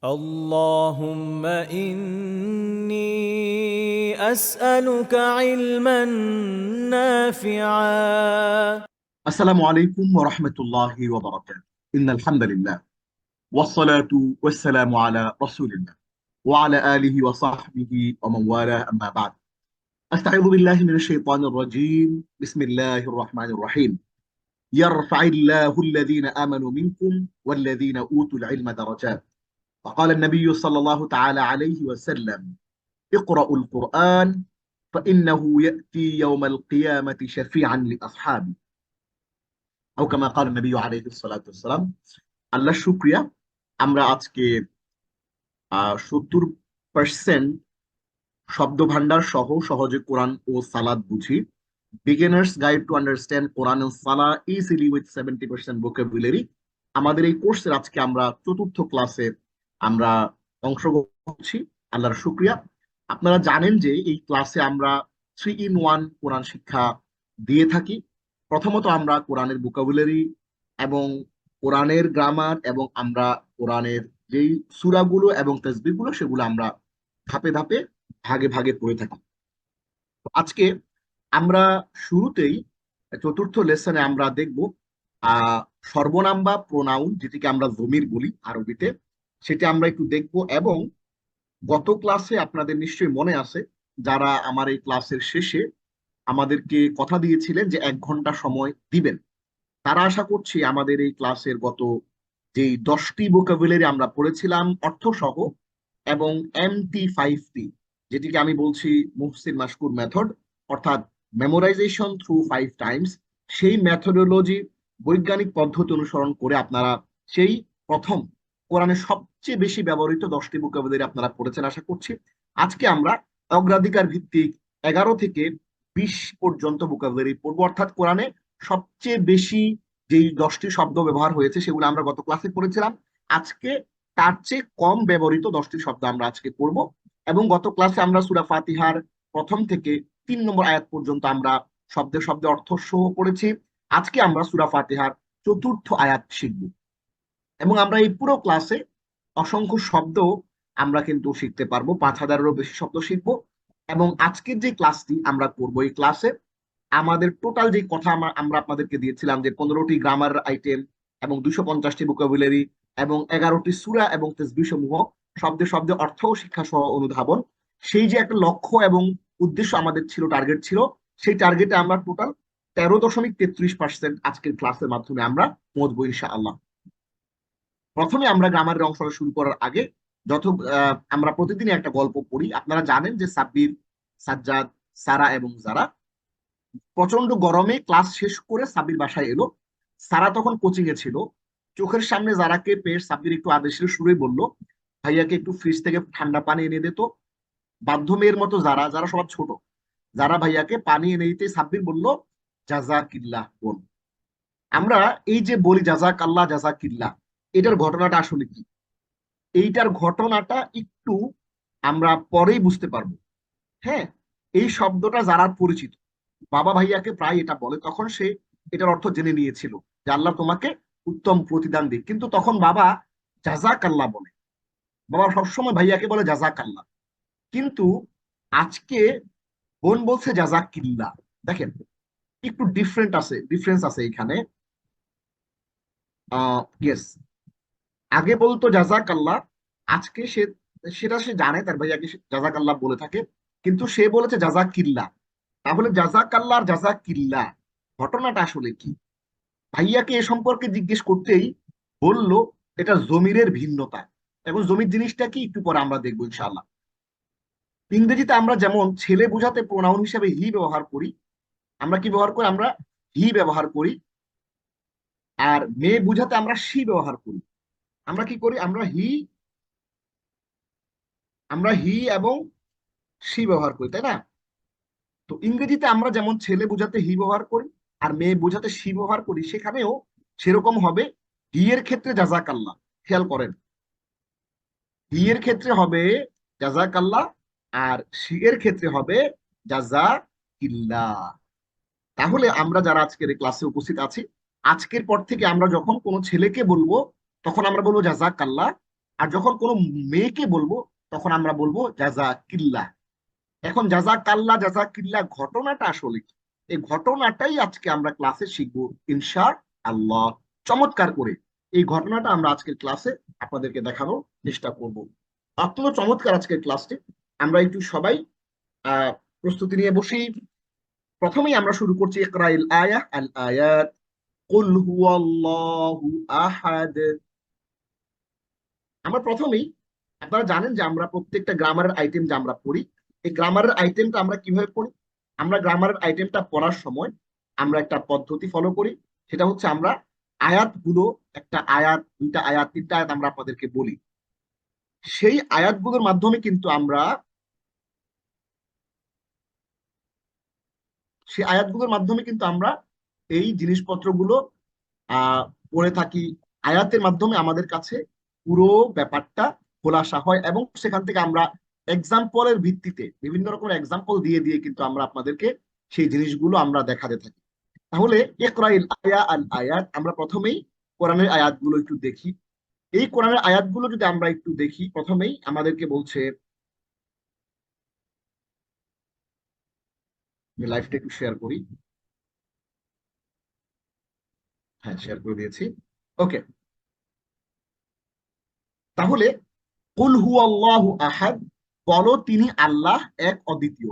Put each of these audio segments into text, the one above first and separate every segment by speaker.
Speaker 1: اللهم إني أسألك علما نافعا.
Speaker 2: আসসালামু আলাইকুম ওয়া রাহমাতুল্লাহি ওয়া বারাকাতুহু। ইন্নাল হামদুলিল্লাহ ওয়াসসালাতু ওয়াসসালামু আলা রাসূলিল্লাহ ওয়া আলা আলিহি ওয়া সাহবিহি ওয়া মান ওয়ালাহ আম্মা বা'দ। আস্তাঈযু বিল্লাহি মিনাশ শাইতানির রাজীম। বিসমিল্লাহির রাহমানির রাহিম। ইয়ারফা'িল্লাহু আল্লাযীনা আমানু মিনকুম ওয়াল্লাযীনা উতুল ইলমা দারাজাত। وقال النبي صلى الله تعالى عليه وسلم: اقرأوا القرآن فإنه يأتي يوم القيامة شفيعا لأصحابه أو كما قال النبي عليه الصلاة والسلام। আল্লাহ শুক্রিয়া, আমরা আজকে 70% শব্দ ভান্ডার সহ সহজে কোরআন ও সালাত বুঝি। Beginners guide to understand Quran and salah easily with 70% vocabulary. আমাদের এই কোর্সের আজকে আমরা চতুর্থ ক্লাসে আমরা অংশগ্রহণ করছি। আল্লাহর শুক্রিয়া। আপনারা জানেন যে এই ক্লাসে আমরা 3 in 1 কোরআন শিক্ষা দিয়ে থাকি। প্রথমত আমরা কোরআনের ভোকাবুলারি এবং কোরআনের গ্রামার এবং আমরা কোরআনের যেই সূরাগুলো এবং তাসবিহগুলো সেগুলো আমরা ধাপে ধাপে ভাগে ভাগে পড়ে থাকি। তো আজকে আমরা শুরুতেই চতুর্থ লেসনে আমরা দেখব আহ সর্বনাম বা প্রোনাউন, যেটিকে আমরা জমির বলি আরবিতে, সেটা আমরা একটু দেখব। এবং গত ক্লাসে আপনাদের নিশ্চয়ই মনে আছে, যারা আমার এই ক্লাসের শেষে আমাদেরকে কথা দিয়েছিলেন যে 1 ঘন্টা সময় দিবেন, তারা আশা করছি আমাদের এই ক্লাসের গত যেই 10টি ভোকাবুলারি আমরা পড়েছিলাম অর্থ সহ এবং MT5T, যেটিকে আমি বলছি মুহসিন মাশকুর মেথড, অর্থাৎ মেমোরাইজেশন থ্রু 5 টাইমস, সেই মেথোডোলজি বৈজ্ঞানিক পদ্ধতি অনুসরণ করে আপনারা সেই প্রথম কোরআনের সবচেয়ে বেশি ব্যবহৃত 10টি ভোকাবুলারি আপনারা পড়েছেন আশা করছি। আজকে আমরা অগ্রাধিকার ভিত্তিক 11 থেকে 20 পর্যন্ত ভোকাবুলারি পড়বো, অর্থাৎ কোরআনে সবচেয়ে বেশি যেই 10টি শব্দ ব্যবহার হয়েছে সেগুলো আমরা গত ক্লাসে পড়েছিলাম। আজকে তার চেয়ে কম ব্যবহৃত 10টি শব্দ আমরা আজকে পড়বো। এবং গত ক্লাসে আমরা সূরা ফাতিহার প্রথম থেকে 3 নম্বর আয়াত পর্যন্ত আমরা শব্দে শব্দে অর্থ সহ পড়েছি। আজকে আমরা সূরা ফাতিহার চতুর্থ আয়াত শিখব এবং আমরা এই পুরো ক্লাসে অসংখ্য শব্দ আমরা কিন্তু শিখতে পারবো, 5,000-এরও বেশি শব্দ শিখবো। এবং আজকের যে ক্লাসটি আমরা করবো, এই ক্লাসে আমাদের টোটাল যে কথা আমরা আপনাদেরকে দিয়েছিলাম যে 15টি গ্রামার আইটেম এবং 250টি ভোকাবুলারি এবং 11টি সূরা এবং তাসবিহ সমূহ, শব্দে শব্দে অর্থ ও শিক্ষা সহ অনুধাবন, সেই যে একটা লক্ষ্য এবং উদ্দেশ্য আমাদের ছিল, টার্গেট ছিল, সেই টার্গেটে আমরা টোটাল 13.33% আজকের ক্লাসের মাধ্যমে আমরা পৌঁছবো ইনশাআল্লাহ। প্রথমে আমরা গ্রামারের অংশটা শুরু করার আগে যত আমরা প্রতিদিনই একটা গল্প পড়ি। আপনারা জানেন যে সাব্বির, সাজ্জাদ, সারা এবং যারা প্রচন্ড গরমে ক্লাস শেষ করে সাব্বির বাসায় এলো। সারা তখন কোচিং এ ছিল। চোখের সামনে যারাকে পেয়ে সাব্বির একটু আদেশের সুরে বলল, ভাইয়াকে একটু ফ্রিজ থেকে ঠান্ডা পানি এনে দিত। বাধ্য মেয়ের মতো যারা যারা সবার ছোট, যারা ভাইয়াকে পানি এনে দিতে সাব্বির বলল, জাযাকিল্লাহ বোন। আমরা এই যে বলি জাযাকাল্লাহ জাযাকিল্লাহ, এটার ঘটনাটা আসলে কি? এইটার ঘটনাটা একটু আমরা পরেই বুঝতে পারবো। হ্যাঁ, এই শব্দটা যারা পরিচিত, বাবা ভাইয়াকে প্রায় এটা বলে, তখন সে এটার অর্থ জেনে নিয়েছিল যে আল্লাহ তোমাকে উত্তম প্রতিদান দিক, কিন্তু তখন বাবা জাজাক আল্লাহ বলে। বাবা সবসময় ভাইয়াকে বলে জাজাক আল্লাহ, কিন্তু আজকে বোন বলছে জাজাক কিল্লা। দেখেন, একটু ডিফারেন্স আছে এখানে। ইয়েস, আগে বলতো জাজাক আল্লাহ, আজকে সেটা সে জানে তার ভাইয়াকে জাজাক আল্লাহ বলে থাকে, কিন্তু সে বলেছে জাজাক কিল্লা। তাহলে জাজাক আল্লাহ আর জাজাক কিল্লা ঘটনাটা আসলে কি? ভাইয়াকে এ সম্পর্কে জিজ্ঞেস করতেই বলল এটা জমিরের ভিন্নতা। এখন জমির জিনিসটা কি একটু পরে আমরা দেখবো ইনশাআল্লাহ। ইংরেজিতে আমরা যেমন ছেলে বোঝাতে প্রোনাউন হিসেবে হি ব্যবহার করি, আমরা কি ব্যবহার করি? আমরা হি ব্যবহার করি। আর মেয়ে বোঝাতে আমরা সি ব্যবহার করি। আমরা কি করি? আমরা হি এবং সি ব্যবহার করি, তাই না? তো ইংরেজিতে আমরা যেমন ছেলে বোঝাতে হি ব্যবহার করি আর মেয়ে বোঝাতে সি ব্যবহার করি, সেখানেও সেরকম হবে। হি এর ক্ষেত্রে জাযাকাল্লাহ, খেয়াল করেন, হি এর ক্ষেত্রে হবে জাযাকাল্লাহ আর সি এর ক্ষেত্রে হবে জাযাকিল্লাহ। তাহলে আমরা যারা আজকের এই ক্লাসে উপস্থিত আছি, আজকের পর থেকে আমরা যখন কোনো ছেলেকে বলবো তখন আমরা বলবো জাযাকাল্লাহ, আর যখন কোনো মেয়েকে বলবো তখন আমরা বলবো জাযাকিল্লাহ। এখন জাযাকাল্লাহ জাযাকিল্লাহ ঘটনাটা আসলে কি, এই ঘটনাটাই আজকে আমরা ক্লাসে শিখবো ইনশা আল্লাহ। চমৎকার করে এই ঘটনাটা আমরা আজকের ক্লাসে আপনাদেরকে দেখানোর চেষ্টা করব। অত্যন্ত চমৎকার আজকের ক্লাসটি। আমরা একটু সবাই আহ প্রস্তুতি নিয়ে বসি। প্রথমেই আমরা শুরু করছি ইকরাইল আয়াহ আল আয়াত। কুল হুয়াল্লাহু আহাদ। আমরা প্রথমেই, আপনারা জানেন যে আমরা প্রত্যেকটা গ্রামারের আইটেম যে আমরা পড়ি, এই গ্রামারের আইটেমটা আমরা কিভাবে পড়ি? আমরা গ্রামারের আইটেমটা পড়ার সময় আমরা একটা পদ্ধতি ফলো করি। সেটা হচ্ছে আমরা আয়াতগুলো, একটা আয়াত, দুইটা আয়াত, তিনটা আয়াত আমরা আপনাদেরকে বলি। সেই আয়াতগুলোর মাধ্যমে কিন্তু আমরা এই জিনিসপত্রগুলো পড়ে থাকি। আয়াতের মাধ্যমে আমাদের কাছে পুরো ব্যাপারটা খোলাসা হয় এবং সেখান থেকে আমরা এক্সাম্পলের ভিত্তিতে বিভিন্ন রকমের এক্সাম্পল দিয়ে দিয়ে কিন্তু আমরা আপনাদেরকে সেই জিনিসগুলো আমরা দেখাতে থাকি। তাহলে ইকরাইল আয়া আল আয়াত, আমরা প্রথমেই কোরআনের আয়াতগুলো একটু দেখি। এই কোরআনের আয়াতগুলো যদি আমরা একটু দেখি, প্রথমেই আমাদেরকে বলছে, লাইভটা একটু শেয়ার করি। হ্যাঁ, শেয়ার করে দিয়েছি। ওকে, তাহলে কুল হুয়াল্লাহু আহাদ, বলো তিনি আল্লাহ এক অদ্বিতীয়।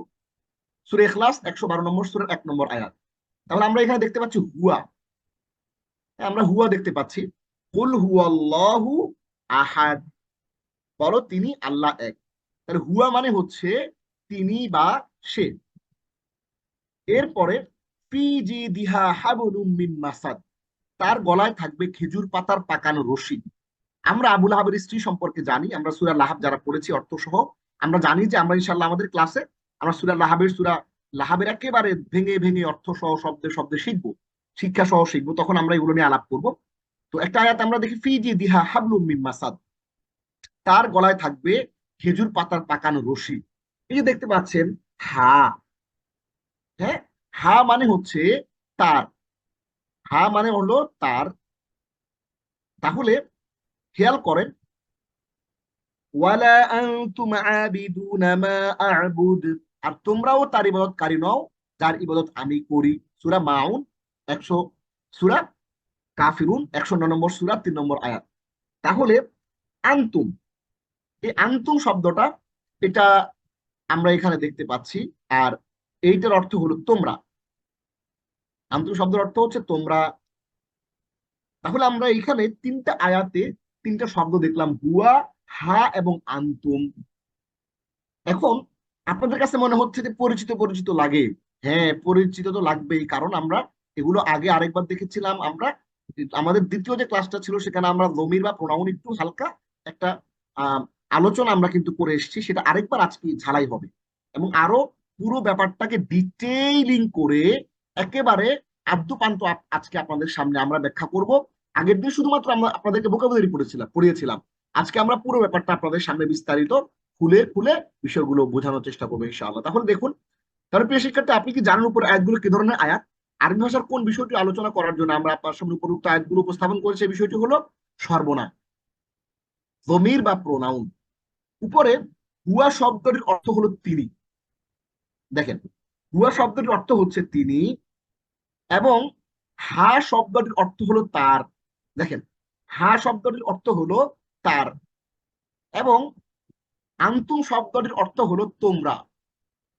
Speaker 2: সূরা ইখলাস 112 নম্বর সূরার 1 নম্বর আয়াত। তাহলে আমরা এখানে দেখতে পাচ্ছি হুয়া, আমরা হুয়া দেখতে পাচ্ছি। কুল হুয়াল্লাহু আহাদ, বলো তিনি আল্লাহ এক। তাহলে হুয়া মানে হচ্ছে তিনি বা সে। এরপরে ফি জিদিহা হাবলুম মিন মাসাদ, তার গলায় থাকবে খেজুর পাতার পাকানো রশি। আমরা আবু লাহাবের স্ত্রী সম্পর্কে জানি, আমরা সূরা লাহাব যারা পড়েছি অর্থ সহ, আমরা জানি যে আমরা ইনশাআল্লাহ আমাদের ক্লাসে আমরা সূরা লাহাবের একেবারে ভেঙে ভেঙে অর্থ সহ শব্দে শব্দে শিখবো, শিক্ষা সহ শিখবো, তখন আমরা এগুলো নিয়ে আলাপ করব। তো একটা আয়াত আমরা দেখি, ফি জি দিহা হাবলুম মিন মাসাদ, তার গলায় থাকবে খেজুর পাতার পাকানো রশি। এই যে দেখতে পাচ্ছেন হা, হ্যাঁ, হা মানে হচ্ছে তার, হা মানে হলো তার। তাহলে খেয়াল করেন, ওয়ালা আনতুম আবিদুনা মা আ'বুদ, আর তোমরাও তার ইবাদতকারী নও যার ইবাদত আমি করি। সূরা মাউন 100, সূরা কাফিরুন 109 নম্বর সূরা 3 নম্বর আয়াত। তাহলে আনতুম, এই আনতুম শব্দটা, এটা আমরা এখানে দেখতে পাচ্ছি। আর এইটার অর্থ হলো তোমরা। আনতুম শব্দের অর্থ হচ্ছে তোমরা। তাহলে আমরা এখানে তিনটা আয়াতে তিনটা শব্দ দেখলাম, হুয়া, হা এবং আনতুম। এখন আপনাদের কাছে মনে হচ্ছে যে পরিচিত পরিচিত লাগে। হ্যাঁ, পরিচিত তো লাগবেই, কারণ আমরা এগুলো আগে আরেকবার দেখেছিলাম। আমরা আমাদের দ্বিতীয় যে ক্লাসটা ছিল সেখানে আমরা জমির বা প্রোনাউন একটু হালকা একটা আহ আলোচনা আমরা কিন্তু করে এসেছি, সেটা আরেকবার আজকে ঝালাই হবে এবং আরো পুরো ব্যাপারটাকে ডিটেইলিং করে একেবারে আদ্যপান্ত আজকে আপনাদের সামনে আমরা ব্যাখ্যা করব। আগের দিন শুধুমাত্র আমরা আপনাদেরকে ভোকাবুলারি পড়িয়েছিলাম, আজকে আমরা পুরো ব্যাপারটা আপনাদের সামনে বিস্তারিত খুলে খুলে বিষয়গুলো বোঝানোর চেষ্টা করবো ইনশাআল্লাহ। তাহলে দেখুন, তাহলে প্রিয় শিক্ষার্থী, আপনি কি জানেন উপর আয়াতগুলো কি ধরনের আয়াত? আরবি ভাষার কোন বিষয়টি আলোচনা করার জন্য আমরা আপনার সামনে উপরোক্ত আয়াতগুলো উপস্থাপন করেছি? এই বিষয়টি হলো সর্বনাম, জমির বা প্রোনাউন। উপরে হুয়া শব্দটির অর্থ হলো তিনি। দেখেন, হুয়া শব্দটির অর্থ হচ্ছে তিনি, এবং হা শব্দটির অর্থ হলো তার। দেখেন, হা শব্দটির অর্থ হলো তার, এবং আন্তুম শব্দটির অর্থ হলো তোমরা।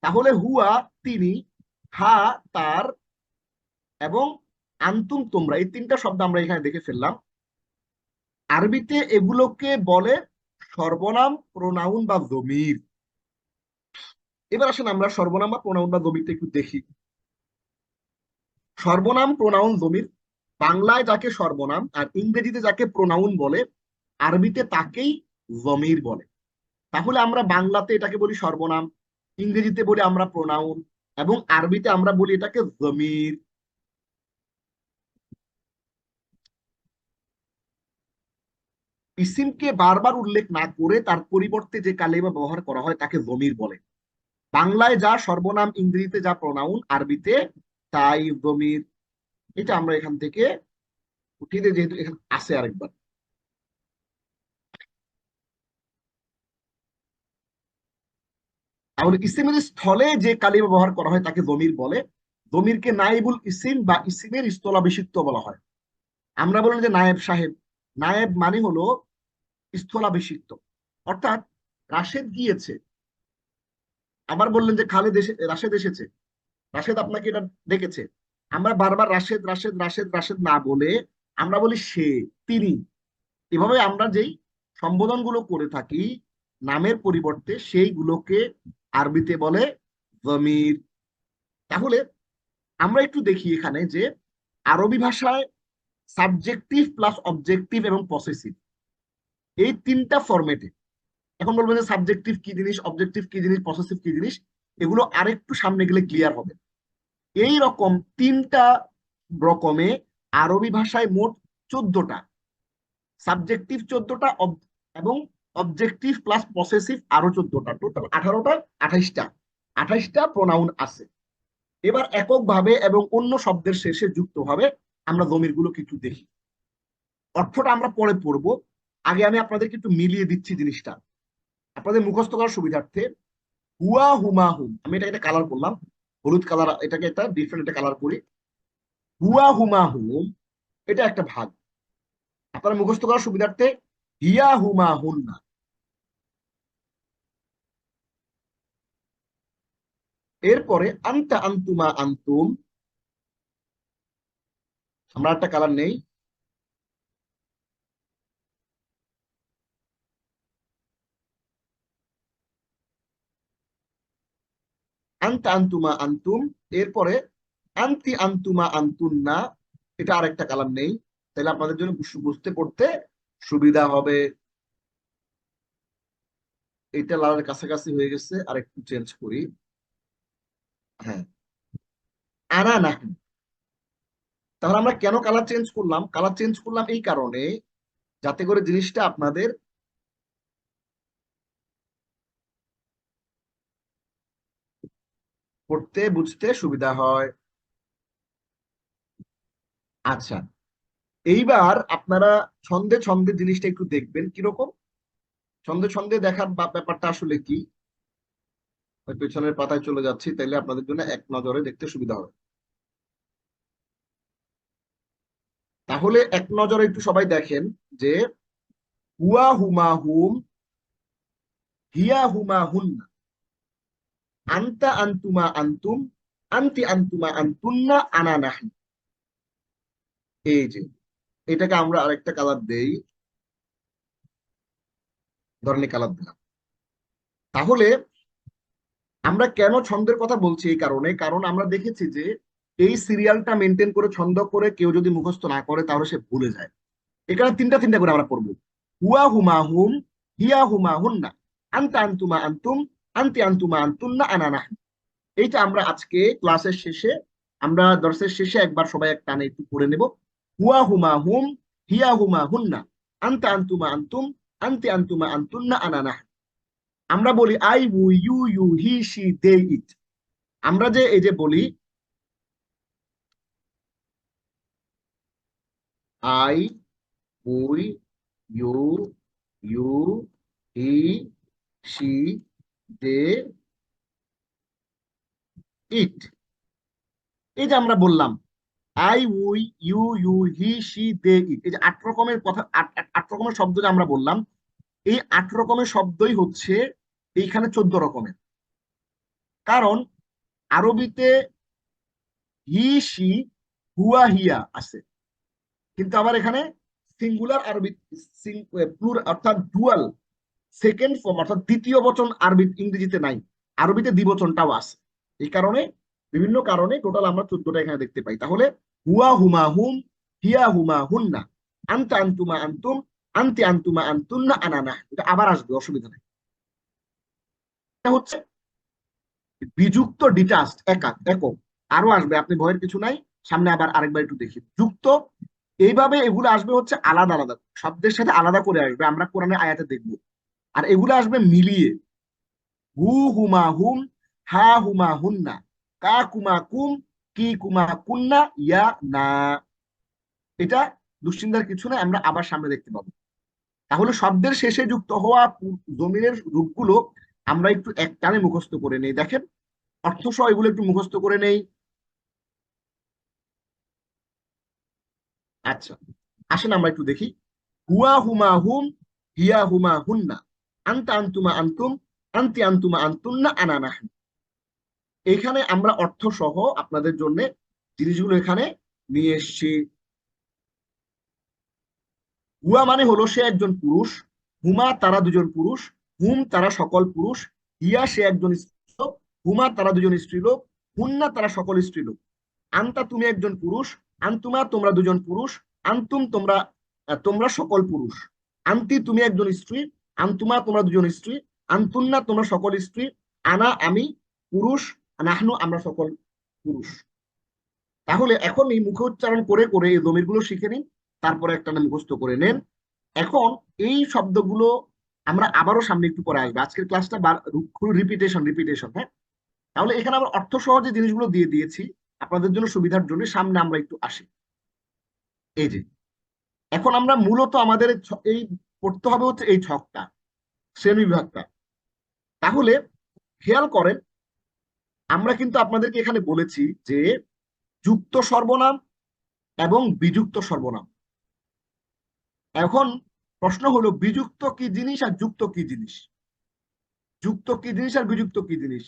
Speaker 2: তাহলে হুয়া তিনি, হা তার, এবং আন্তুম তোমরা, এই তিনটা শব্দ আমরা এখানে দেখে ফেললাম। আরবিতে এগুলোকে বলে সর্বনাম, প্রোনাউন বা জমির। এবার আসেন আমরা সর্বনাম বা প্রোনাউন বা জমিরটা একটু দেখি। সর্বনাম, প্রোনাউন, জমির, বাংলায় যাকে সর্বনাম আর ইংরেজিতে যাকে প্রোনাউন বলে, আরবিতে তাকেই জমির বলে। তাহলে আমরা বাংলাতে এটাকে বলি সর্বনাম, ইংরেজিতে বলি আমরা প্রোনাউন, এবং আরবিতে আমরা বলি এটাকে জমির। ইসিমকে বারবার উল্লেখ না করে তার পরিবর্তে যে কালেমা ব্যবহার করা হয় তাকে জমির বলে। বাংলায় যা সর্বনাম, ইংরেজিতে যা প্রোনাউন, আরবিতে তাই জমির। এটা আমরা এখান থেকে উঠিয়ে দিই, যেহেতু এখানে আছে আরেকবার। তাহলে ইসিমের স্থলে যে কালি ব্যবহার করা হয় তাকে জমির বলে। জমিরকে নাইবুল ইসিম বা ইসিমের স্থলাভিষিক্ত বলা হয়। আমরা বলি যে নায়েব সাহেব, নায়েব মানে হলো স্থলাভিষিক্ত। অর্থাৎ রাশেদ গিয়েছে, আবার বললেন যে খালেদ এসে, রাশেদ এসেছে, রাশেদ আপনাকে এটা ডেকেছে। আমরা বারবার রাশেদ রাশেদ রাশেদ রাশেদ না বলে আমরা বলি সে, তিনি। এভাবে আমরা যেই সম্বোধন গুলো করে থাকি নামের পরিবর্তে, সেইগুলোকে আরবিতে বলে জমির। তাহলে আমরা একটু দেখি এখানে যে আরবি ভাষায় সাবজেক্টিভ প্লাস অবজেক্টিভ এবং পসেসিভ, এই তিনটা ফরম্যাটে। এখন বলবেন যে সাবজেক্টিভ কি জিনিস, অবজেক্টিভ কি জিনিস, পসেসিভ কি জিনিস, এগুলো আরেকটু সামনে গেলে ক্লিয়ার হবে। এই রকম তিনটা রকমে আরবি ভাষায় মোট 14টা, সাবজেক্টিভ 14টা এবং অবজেক্টিভ প্লাস পসেসিভ আরো 14টা, টোটাল 18টা, 28টা 28টা প্রোনাউন আছে। এবার এককভাবে এবং অন্য শব্দের শেষে যুক্ত হবে আমরা জমিরগুলো কিছু দেখি। অর্থটা আমরা পরে পড়বো, আগে আমি আপনাদেরকে একটু মিলিয়ে দিচ্ছি জিনিসটা আপনাদের মুখস্থ করার সুবিধার্থে। হুয়া হুমা হুম, আমি এটাকে একটা কালার করলাম, হলুদ কালার, এটাকে একটা ডিফারেন্ট একটা কালার করি। হুয়া হুমা হুম, এটা একটা ভাগ। আপনারা মুখস্থ করার সুবিধার্থে হিয়া হুমা হুন্না। এরপরে আনতা আন্তুমা আন্তুম, আমরা একটা কালার নেই। আনতা আন্তুমা আন্তুম, এরপরে আন্তি আন্তুমা আন্তুন্না, এটা আরেকটা কালার নেই। তাহলে আপনাদের জন্য বুঝতে পড়তে সুবিধা হবে। এটা লালের কাছাকাছি হয়ে গেছে, আর একটু চেঞ্জ করি। হ্যাঁ, আনা না। তাহলে আমরা কেন কালার চেঞ্জ করলাম? কালার চেঞ্জ করলাম এই কারণে যাতে করে জিনিসটা আপনাদের পড়তে বুঝতে সুবিধা হয়। আচ্ছা, এইবার আপনারা ছন্দে ছন্দে জিনিসটা একটু দেখবেন কিরকম। ছন্দে ছন্দে দেখার ব্যাপারটা আসলে কি, ওই পেছনের পাতায় চলে যাচ্ছি, তাইলে আপনাদের জন্য এক নজরে দেখতে সুবিধা হবে। তাহলে এক নজরে একটু সবাই দেখেন যে হুয়া হুমা হুম, হিয়া হুমা হুন্না, আনতা আন্তুমা আন্তুম, আন্তি আন্তুমা আন্তুন্না, আনা নাহনু। এই যে এটাকে আমরা আরেকটা কালার দেই, ধরনের কালার দিলাম। তাহলে আমরা কেন ছন্দের কথা বলছি? এই কারণে, কারণ আমরা দেখেছি যে এই সিরিয়ালটা মেনটেন করে ছন্দ করে কেউ যদি মুখস্থ না করে তাহলে সে ভুলে যায়। এখানে তিনটা তিনটা করে আমরা পড়বো। হুয়া হুমা হুম, হিয়া হুমা হুন্না, আনতা আন্তুমা আন্তুম, আন্তি আন্তুমা আন্তুন্না, আনা নাহনু। এইটা আমরা আজকে ক্লাসের শেষে, আমরা দর্শের শেষে একবার সবাই এক টানে একটু পড়ে নেব। হুয়া হুমা হুম, হিয়া হুমা হুন্না, আনতা আন্তুমা আন্তুম, আন্তি আন্তুমা আন্তুন্না, আনা নাহনু। আমরা বলি I we you you he she they it. আমরা যে এই যে বলি I we you you he she they it, এই যে আমরা বললাম I we you you he she they it, এই যে 8 রকমের কথা, 8 রকমের শব্দ যে আমরা বললাম, এই 8 রকমের শব্দই হচ্ছে এইখানে 14 রকমের। কারণ আরবিতে হি শি হুয়া হিয়া আছে, কিন্তু আবার এখানে সিঙ্গুলার আরবি, অর্থাৎ ডুয়াল সেকেন্ড ফর্ম অর্থাৎ দ্বিতীয় বচন আরবি ইংরেজিতে নাই, আরবিতে দ্বিবচনটাও আছে। এই কারণে বিভিন্ন কারণে টোটাল আমরা 14টা এখানে দেখতে পাই। তাহলে হুয়া হুমা হুম, হিয়া হুমা হুন্না, আনতা আন্তুমা আন্তুম, আন্তি আন্তুমা আন্তুন্না, আনানা। এটা আবার আসবে, অসুবিধা নেই। এটা হচ্ছে বিযুক্ত, ডিটাচড, একক একক। আরো আসবে, আপনি ভয়ের কিছু নাই। সামনে আবার আরেকবার একটু দেখি যুক্ত। এইভাবে এগুলো আসবে হচ্ছে আলাদা আলাদা শব্দের সাথে আলাদা করে আসবে, আমরা কোরআনের আয়াতে দেখবো। আর এগুলো আসবে মিলিয়ে, হু হুমা হুম, হা হুমা হুন্না, কা কুমা কুম, কি কুমা কুন্না, ইয়া না। এটা দুশ্চিন্তার কিছু না, আমরা আবার সামনে দেখতে পাবো। তাহলে শব্দের শেষে যুক্ত হওয়া জমিনের রূপগুলো আমরা একটু এক টানে মুখস্থ করে নেই। দেখেন অর্থ সহ এগুলো একটু মুখস্থ করে নেই। আচ্ছা, আসেন আমরা একটু দেখি। হুয়া হুমা হুম, হিয়া হুমা হুন্না, আনতা আনতুমা আনতুম, আনতি আনতুমা আনতুন্না, আনা নাহনু। এখানে আমরা অর্থ সহ আপনাদের জন্য জিনিসগুলো এখানে নিয়ে এসেছি। হুয়া মানে হলো সে একজন পুরুষ, হুমা তারা দুজন পুরুষ, হুম তারা সকল পুরুষ, হিয়া সে একজন স্ত্রীলোক, হুমা তারা দুজন স্ত্রীলোক, হুন্না তারা সকল স্ত্রীলোক। আন্তা তুমি একজন পুরুষ, আন্তুমা তোমরা দুজন পুরুষ, আন্তুম তোমরা তোমরা সকল পুরুষ, আন্তি তুমি একজন স্ত্রী, আন্তুমা তোমরা দুজন স্ত্রী, আন্তুন্না তোমরা সকল স্ত্রী, আনা আমি পুরুষ, নাহনু আমরা সকল পুরুষ। তাহলে এখন এই মুখে উচ্চারণ করে করে এই জমিরগুলো শিখে নিন, তারপরে একটা মুখস্থ করে নেন। এখন এই শব্দগুলো আমরা আবারও সামনে একটু পরে আসবো, আজকের ক্লাসটা রিপিটেশন রিপিটেশন, হ্যাঁ। তাহলে এখানে আমরা অর্থ সহজে জিনিসগুলো দিয়ে দিয়েছি আপনাদের জন্য সুবিধার জন্য। সামনে আমরা একটু আসি। এই যে এখন আমরা মূলত আমাদের এই পড়তে হবে হচ্ছে এই ছকটা, শ্রেণী বিভাগটা। তাহলে খেয়াল করেন, আমরা কিন্তু আপনাদেরকে এখানে বলেছি যে যুক্ত সর্বনাম এবং বিযুক্ত সর্বনাম। এখন প্রশ্ন হলো বিযুক্ত কি জিনিস আর যুক্ত কি জিনিস, যুক্ত কি জিনিস আর বিযুক্ত কি জিনিস।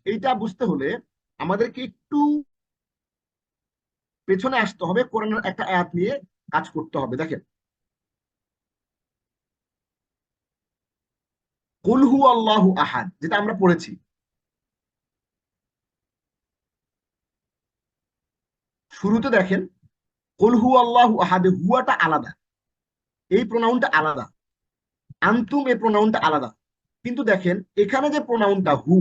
Speaker 2: এইটা বুঝতে হলে আমাদেরকে একটু পেছনে আসতে হবে, কোরআনের একটা আয়াত নিয়ে কাজ করতে হবে। দেখেন, কুল হু আল্লাহু আহাদ, যেটা আমরা পড়েছি, শুরুতে দেখেন কুল হু আল্লাহু আহাদ, হুয়াটা আলাদা, এই প্রোনাউনটা আলাদা, আন্তুম এই প্রোনাউনটা আলাদা। কিন্তু দেখেন এখানে যে প্রোনাউনটা হু,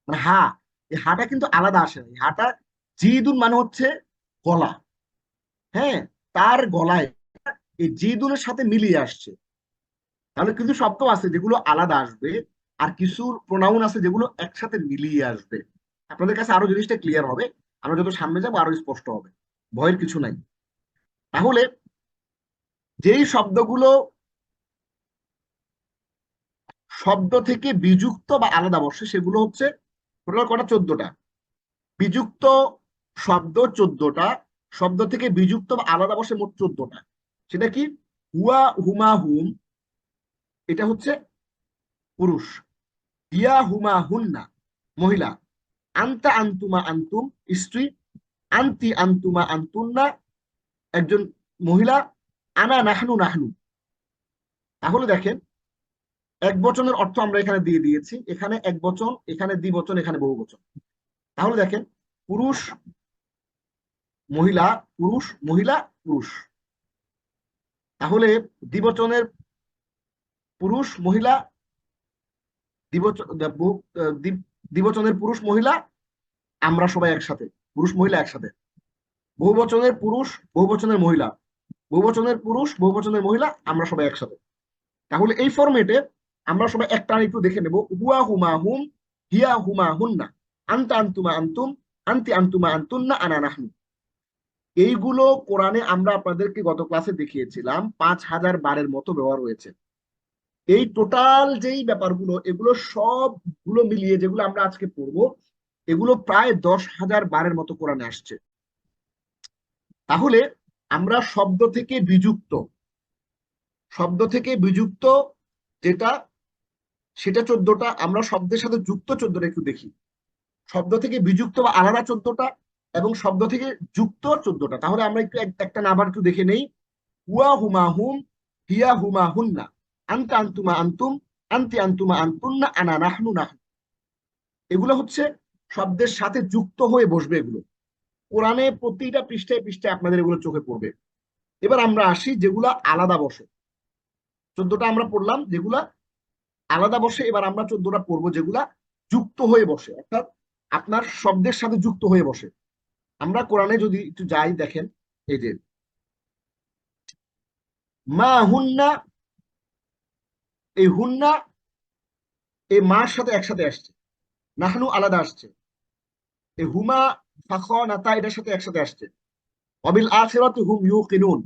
Speaker 2: মানে হা, এই হাটা কিন্তু আলাদা আসে না। এই হাটা জিদুন মানে হচ্ছে গলা, হ্যাঁ, তার গলায় এই জিদুনের সাথে মিলিয়ে আসছে। তাহলে কিছু শব্দ আছে যেগুলো আলাদা আসবে, আর কিছু প্রোনাউন আছে যেগুলো একসাথে মিলিয়ে আসবে। আপনাদের কাছে আরো জিনিসটা ক্লিয়ার হবে, আমরা যত সামনে যাবো আরো স্পষ্ট হবে, ভয়ের কিছু নাই। তাহলে যেই শব্দগুলো শব্দ থেকে বিযুক্ত বা আলাদা বসে সেগুলো হচ্ছে টোটাল কটা, 14টা। বিযুক্ত শব্দ 14টা, শব্দ থেকে বিযুক্ত বা আলাদা বসে মোট 14টা। সেটা কি? হুয়া হুমা হুম, এটা হচ্ছে পুরুষ, হিয়া হুমা হুন্না মহিলা, আন্তা আন্তুমা আন্তুম স্ত্রী, আন্তি আন্তুমা আন্তুন্না একজন মহিলা, আনা নাহনু নাহনু। তাহলে দেখেন এক বচনের অর্থ আমরা এখানে দিয়ে দিয়েছি, এখানে এক বচন, এখানে দ্বিবচন, এখানে বহু বচন। তাহলে দেখেন পুরুষ মহিলা, পুরুষ মহিলা পুরুষ। তাহলে দ্বিবচনের পুরুষ মহিলা, দ্বিবচনের পুরুষ মহিলা আমরা সবাই একসাথে, পুরুষ মহিলা একসাথে। বহুবচনের পুরুষ বহুবচনের মহিলা, বহুবচনের পুরুষ বহুবচনের মহিলা আমরা সবাই একসাথে। তাহলে এই ফরম্যাটে আমরা সবাই একটা একটু দেখে নেব। হুয়া হুমা হুম, হিয়া হুমা হুন্না, আনতা আনতুমা আনতুম, আনতি আনতুমা আনতুন্না, আনা নাহনু। এইগুলো কোরআনে আমরা আপনাদেরকে গত ক্লাসে দেখিয়েছিলাম 5000 বারের মতো ব্যবহার হয়েছে। এই টোটাল যেই ব্যাপারগুলো, এগুলো সবগুলো মিলিয়ে যেগুলো আমরা আজকে পড়বো, এগুলো প্রায় 10,000 বারের মতো কোরআনে আসছে। তাহলে আমরা শব্দ থেকে বিযুক্ত, শব্দ থেকে বিযুক্ত যেটা, সেটা 14টা। আমরা শব্দের সাথে যুক্ত 14টা একটু দেখি। শব্দ থেকে বিযুক্ত বা আলাদা 14টা, এবং শব্দ থেকে যুক্ত 14টা। তাহলে আমরা একটু একটা না আবার একটু দেখে নেই। হুয়া হুমা হুম, হিয়া হুমা হুন্না, আনতা আনতুমা আনতুম, আনতি আনতুমা আনতুন্না, আনা নাহনু নাহনু। এগুলো হচ্ছে শব্দের সাথে যুক্ত হয়ে বসবে। এগুলো কোরআনে প্রতিটা পৃষ্ঠায় পৃষ্ঠায় আপনাদের এগুলো চোখে পড়বে। এবার আমরা আসি যেগুলা আলাদা বসে। 14টা আমরা পড়লাম যেগুলা আলাদা বসে, এবার আমরা 14টা পড়বো যেগুলা যুক্ত হয়ে বসে, অর্থাৎ আপনার শব্দের সাথে যুক্ত হয়ে বসে। আমরা কোরআনে যদি একটু যাই, দেখেন এই যে মা হুন্না, এই হুন্না এই মার সাথে একসাথে আসছে, নাহনু আলাদা আসছে, এই হুমা ফাখানাতা এটার সাথে একসাথে আসছে, অবিল আখিরাতি হুম ইউকিনুন,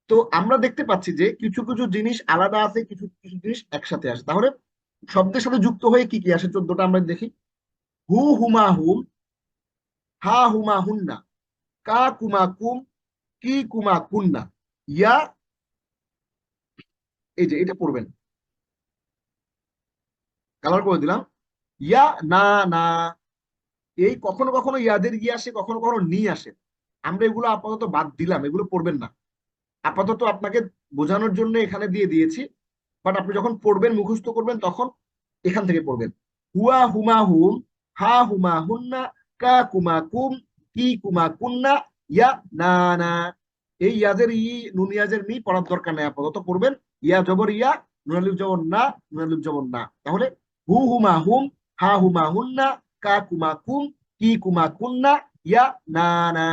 Speaker 2: তো আমরা দেখতে পাচ্ছি যে কিছু কিছু জিনিস আলাদা আছে, কিছু কিছু জিনিস একসাথে আসে। তাহলে শব্দের সাথে যুক্ত হয়ে কি কি আসে 14টা আমরা দেখি। হু হুমা হুম, হা হুমা হুন্না, কা কুমা কুম, কি কুমা কুন্না, ইয়া, এই যে এটা পড়বেন, কালার করে দিলাম, ইয়া না না। এই কখনো কখনো ইয়াদের ইয়ে আসে, কখনো কখনো নি আসে। আমরা এগুলো আপাতত বাদ দিলাম, এগুলো পড়বেন না। আপাতত আপনাকে বোঝানোর জন্য এখানে দিয়ে দিয়েছি, বাট আপনি যখন পড়বেন মুখস্থ করবেন তখন এখান থেকে পড়বেন। হুয়া হুমা হুম, হা হুমা হুন্না, কা কুমা কুম, কি কুমা কুন্না, ইয়া না না। এই ইয়াদের নুনিয়াজের নি পড়ার দরকার নেই, আপাতত পড়বেন ইয়া জবর ইয়া, নুনালিফ জবর না, নুনালিফ জবর না। তাহলে হু হুমা হুম, হা হুমা হুন্না, কা কুমা কুম, কি কুমা কুন্না, ইয়া না না।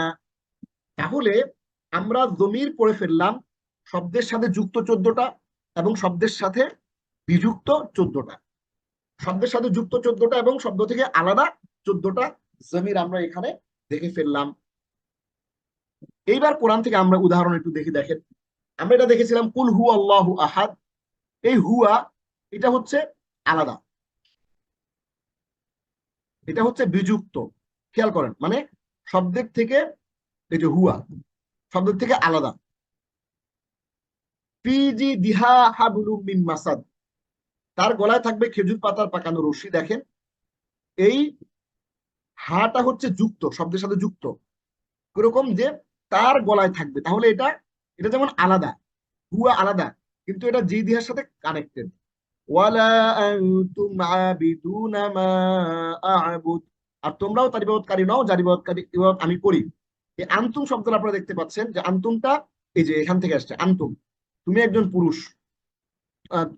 Speaker 2: তাহলে আমরা জমির পড়ে ফেললাম শব্দের সাথে যুক্ত 14টা এবং শব্দের সাথে বিযুক্ত 14টা। শব্দের সাথে যুক্ত 14টা এবং শব্দ থেকে আলাদা 14টা জমির আমরা এখানে দেখে ফেললাম। এইবার কোরআন থেকে আমরা উদাহরণ একটু দেখি। দেখেন, আমরা এটা দেখেছিলাম কুল হু আল্লাহু আহাদ। এই হুয়া, এটা হচ্ছে আলাদা, এটা হচ্ছে বিযুক্ত। খেয়াল করেন, মানে শব্দের থেকে, এই যে হুয়া শব্দের থেকে আলাদা। ফিজি দিহা হাবলুম মিন মাসাদ, তার গলায় থাকবে খেজুর পাতার পাকানো রশি। দেখেন, এই হাটা হচ্ছে যুক্ত, শব্দের সাথে যুক্ত, এরকম যে তার গলায় থাকবে। তাহলে এটা, এটা যেমন আলাদা, হুয়া আলাদা, কিন্তু এটা জি দিহার সাথে কানেক্টেড। ওয়ালা আনতুম আবিদুনা মা আ'বুদ, আর তোমরাও তার ইবাদতকারী নও যার ইবাদত আমি করি। এই আনতুম শব্দটা আপনারা দেখতে পাচ্ছেন যে আনতুমটা এই যে এখান থেকে আসছে। আনতুম, তুমি একজন পুরুষ,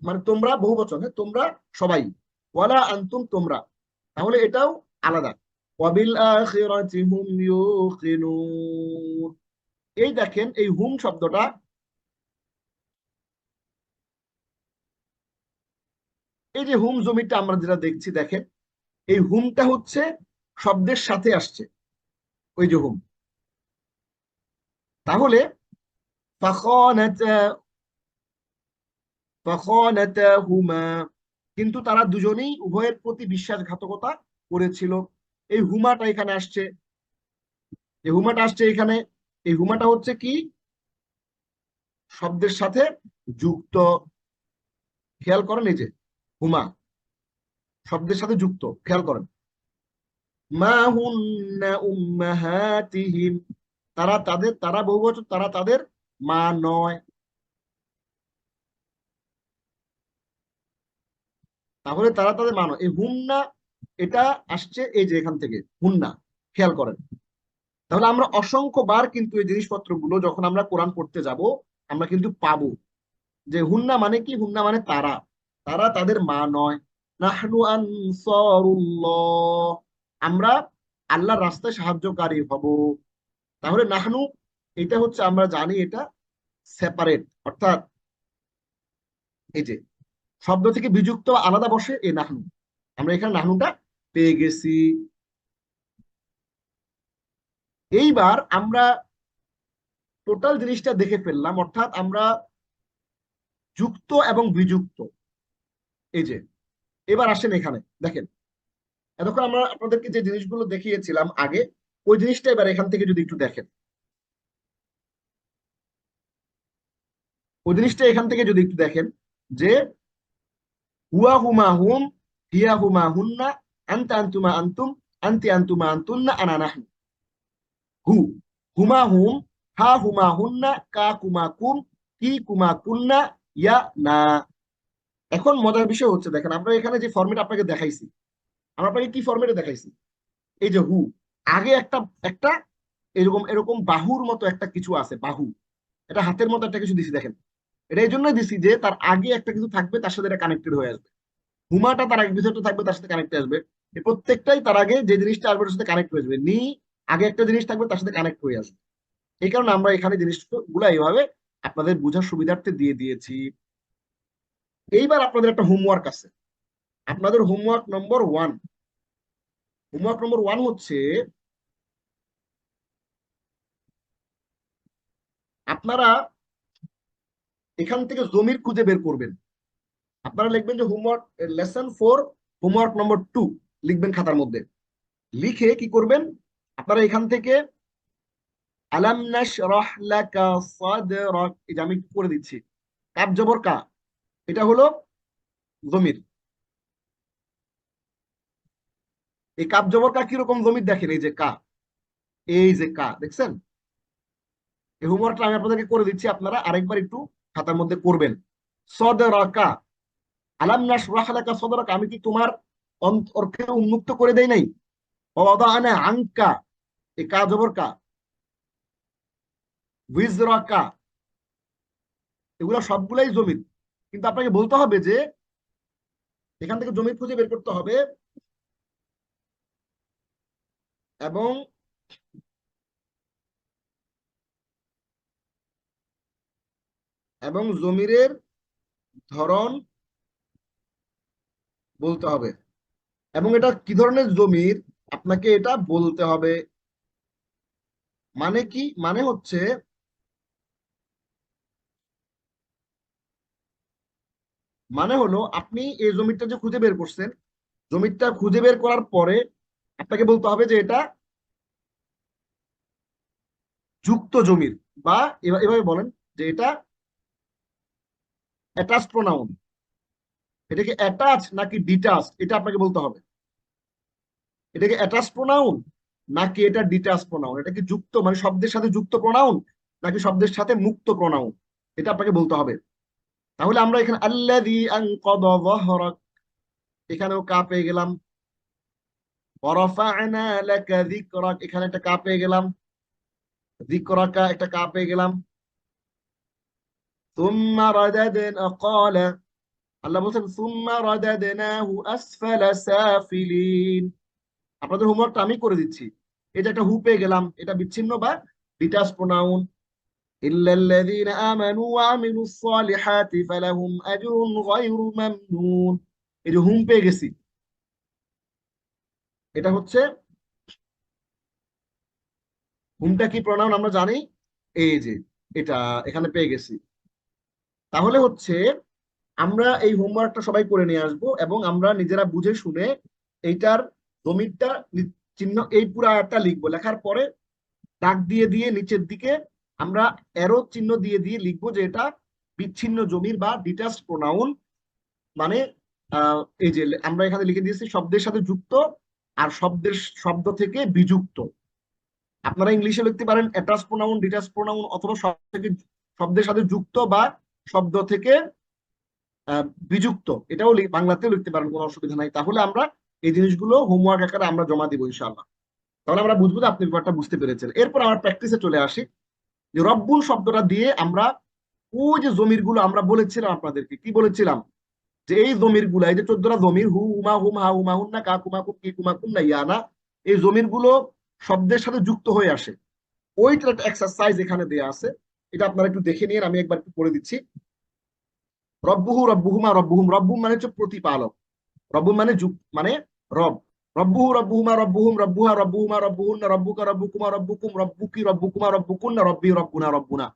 Speaker 2: মানে তোমরা বহু বচন, হ্যাঁ, তোমরা সবাই। ওয়ালা আনতুম তোমরা, তাহলে এটাও আলাদা। ওয়াবিল আখিরাতি হুম ইউকিনুন। এই দেখেন, এই হুম শব্দটা, এই যে হুম জমিটা আমরা যেটা দেখছি, দেখেন এই হুমটা হচ্ছে শব্দের সাথে আসছে, ওই যে হুম। তাহলে ফাখানাতা, ফাখানাতাহুমা, কিন্তু তারা দুজনেই উভয়ের প্রতি বিশ্বাসঘাতকতা করেছিল। এই হুমাটা এখানে আসছে, এই হুমাটা আসছে এখানে। এই হুমাটা হচ্ছে কি, শব্দের সাথে যুক্ত। খেয়াল করেন, এই যে হুমা শব্দের সাথে যুক্ত, খেয়াল করেন। মা হুন্না উম্মাহাতিহিম, তারা তাদের, তারা বহুবচন, তারা তাদের মা নয়। তাহলে তারা তাদের মা নয়। এই হুন্না, এটা আসছে এই যে এখান থেকে হুন্না, খেয়াল করেন। তাহলে আমরা অসংখ্য বার কিন্তু এই জিনিসপত্রগুলো যখন আমরা কোরআন পড়তে যাব আমরা কিন্তু পাবো যে হুন্না মানে কি, হুন্না মানে তারা, তারা তাদের মা নয়। নাহনু আনসারুল্লাহ, আমরা আল্লাহর রাস্তায় সাহায্যকারী হব। তাহলে নাহনু, এটা হচ্ছে আমরা জানি এটা সেপারেট, অর্থাৎ এই যে শব্দ থেকে বিযুক্ত আলাদা বসে এই নাহনু, আমরা এখানে নাহনুটা পেয়ে গেছি। এইবার আমরা টোটাল জিনিসটা দেখে ফেললাম, অর্থাৎ আমরা যুক্ত এবং বিযুক্ত। এই যে এবার আসেন এখানে দেখেন, এতক্ষণ আমরা আপনাদেরকে যে জিনিসগুলো দেখিয়েছিলাম আগে, ওই জিনিসটা এবার এখান থেকে যদি একটু দেখেন, ওই জিনিসটা এখান থেকে যদি একটু দেখেন যে হুয়া হুমা হুম, হিয়া হুমা হুন্না, আনতা আনতুমা আনতুম, আনতি আনতুমা আনতুন্না, আনা নাহনু। হু, হুমা হুম, হা হুমা হুন্না, কা কুমা কুম, কি কুমা কুন্না, ইয়া না। এখন মজার বিষয় হচ্ছে, দেখেন আমরা এখানে যে ফরম্যাট আপনাকে দেখাইছি, আমরা আপনাকে কি ফরম্যাটে দেখাইছি। এই যে হু, আগে একটা, একটা এরকম এরকম বাহুর মতো একটা কিছু আছে, বাহু, এটা হাতের মতো একটা কিছু দিছি দেখেন। এটা এই জন্যই দিছি যে তার আগে একটা কিছু থাকবে, তার সাথে এটা কানেক্টেড হয়ে আসবে। হুমাটা তার আগে কিছু একটা থাকবে, তার সাথে কানেক্ট আসবে। এই প্রত্যেকটাই তার আগে যে জিনিসটা আসবে তার সাথে কানেক্ট হয়ে যাবে। নি, আগে একটা জিনিস থাকবে, তার সাথে কানেক্ট হয়ে আসবে। এই কারণে আমরা এখানে জিনিসগুলো এইভাবে আপনাদের বোঝার সুবিধার্থে দিয়ে দিয়েছি। এইবার আপনাদের একটা হোমওয়ার্ক আছে, আপনাদের হোমওয়ার্ক নম্বর 1। হোমওয়ার্ক নম্বর 1 হচ্ছে আপনারা এখান থেকে জমির খুঁজে বের করবেন। আপনারা লিখবেন যে হোমওয়ার্ক লেসন 4 হোমওয়ার্ক নম্বর 2 লিখবেন খাতার মধ্যে। লিখে কি করবেন, আপনারা এখান থেকে আলাম নাশরাহ লাকা সাদরাক, এই যে আমি করে দিচ্ছি, কাব জবর কা, এটা হলো জমির। এই কাব জবর কা কিরকম জমির দেখেন, এই যে কা, এই যে কা দেখছেন। এই হোমওয়ার্কটা আমি আপনাদেরকে করে দিচ্ছি, আপনারা আরেকবার একটু খাতার মধ্যে করবেন। সদরাকা, আলাম নাশরাহ লাকা সদরাকা, আমি কি তোমার অন্তরকে উন্মুক্ত করে দেই নাই? ওয়াদানা আনকা, এই কা জবর কা, উইজরাকা, এগুলো সবগুলাই জমির। কিন্তু আপনাকে বলতে হবে যে এখান থেকে জমির খুঁজে বের করতে হবে, এবং জমিরের ধরন বলতে হবে, এবং এটা কি ধরনের জমির আপনাকে এটা বলতে হবে। মানে কি, মানে হচ্ছে মানে হলো আপনি এই জমিটা যে খুঁজে বের করছেন, জমিটা খুঁজে বের করার পরে আপনাকে বলতে হবে যে এটা যুক্ত জমির, বা এভাবে বলেন যে এটা অ্যাটাচ প্রোনাউন। এটা কি অ্যাটাচ নাকি ডিটাচ, এটা আপনাকে বলতে হবে। এটা কি অ্যাটাচ প্রোনাউন নাকি এটা ডিটাচ প্রোনাউন, এটা কি যুক্ত মানে শব্দের সাথে যুক্ত প্রোনাউন নাকি শব্দের সাথে মুক্ত প্রোনাউন, এটা আপনাকে বলতে হবে। তাহলে আমরা এখানে আল্লাযী আনকাযা যাহরাক, এখানেও কা পেয়ে গেলাম। ওয়ারাফা'না লাকা যিকরাক, এখানে একটা কা পেয়ে গেলাম। যিকরাকা, একটা কা পেয়ে গেলাম। সুম্মা রাদাদনা ক্বালা, আল্লাহ বলেন সুম্মা রাদাদনাহু আসফালা সাফিলিন। আপনাদের হোমওয়ার্কটা আমি করে দিচ্ছি। এই যে একটা হু পেয়ে গেলাম, এটা বিচ্ছিন্ন বা ডিটাচ প্রোনাউন। ইল্লাল্লাযীনা আমানু ওয়া আমিলুস সালিহাতি ফালাহুম আজরুন গায়রু মামনুন। এই যে হুম পেয়ে গেছি, এটা হচ্ছে হুমটা কি প্রোনাউন আমরা জানি, এই যে এটা এখানে পেয়ে গেছি। তাহলে হচ্ছে আমরা এই হোমওয়ার্কটা সবাই করে নিয়ে আসব, এবং আমরা নিজেরা বুঝে শুনে এইটার জমিরটা চিহ্ন এই পুরো আয়াতটা লিখবো। লেখার পরে দাগ দিয়ে দিয়ে নিচের দিকে আমরা অ্যারো চিহ্ন দিয়ে দিয়ে লিখবো যে এটা বিচ্ছিন্ন জমির বা ডিটাচড প্রোনাউন। মানে এই যে আমরা এখানে লিখে দিয়েছি শব্দের সাথে যুক্ত আর শব্দ থেকে বিযুক্ত। আপনারা ইংলিশে লিখতে পারেন অ্যাটাচ প্রোনাউন, ডিটাচ প্রোনাউন, অথবা শব্দের সাথে যুক্ত বা শব্দ থেকে বিযুক্ত, এটাও বাংলাতেও লিখতে পারেন, কোনো অসুবিধা নাই। তাহলে আমরা এই জিনিসগুলো হোমওয়ার্ক আকারে আমরা জমা দিব ইনশাআল্লাহ। তাহলে আমরা বুঝবো যে আপনি ব্যাপারটা বুঝতে পেরেছেন। এরপর আমরা প্র্যাকটিসে চলে আসি, যে রব্বুল শব্দটা দিয়ে আমরা ওই যে জমির গুলো আমরা বলেছিলাম আপনাদেরকে, কি বলেছিলাম, যে এই জমির গুলা, এই যে 14টা জমির, হু হুমা হুম হা হুমা হুন্না কা কুমা কুম কি কুমা কুম না ইয়ানা, এই জমির গুলো শব্দের সাথে যুক্ত হয়ে আসে। ওইটার একটা এক্সারসাইজ এখানে দেয়া আছে, এটা আপনারা একটু দেখে নিন, আমি একবার একটু করে দিচ্ছি। রব্বুহু রব্বুহুমা রব্বুহুম, রব্বুম মানে হচ্ছে প্রতিপালক, রব্বুম মানে মানে রব। রব্বুহু রব্বুহুমা রব্বুহুম রব্বুহা রব্বুহুমা রব্বুহুন্না রব্বুকা রব্বুকুমা রব্বুকুম রব্বুকি রব্বুকুমা রব্বুকুন্না রব্বি রব্বুনা রব্বুনা।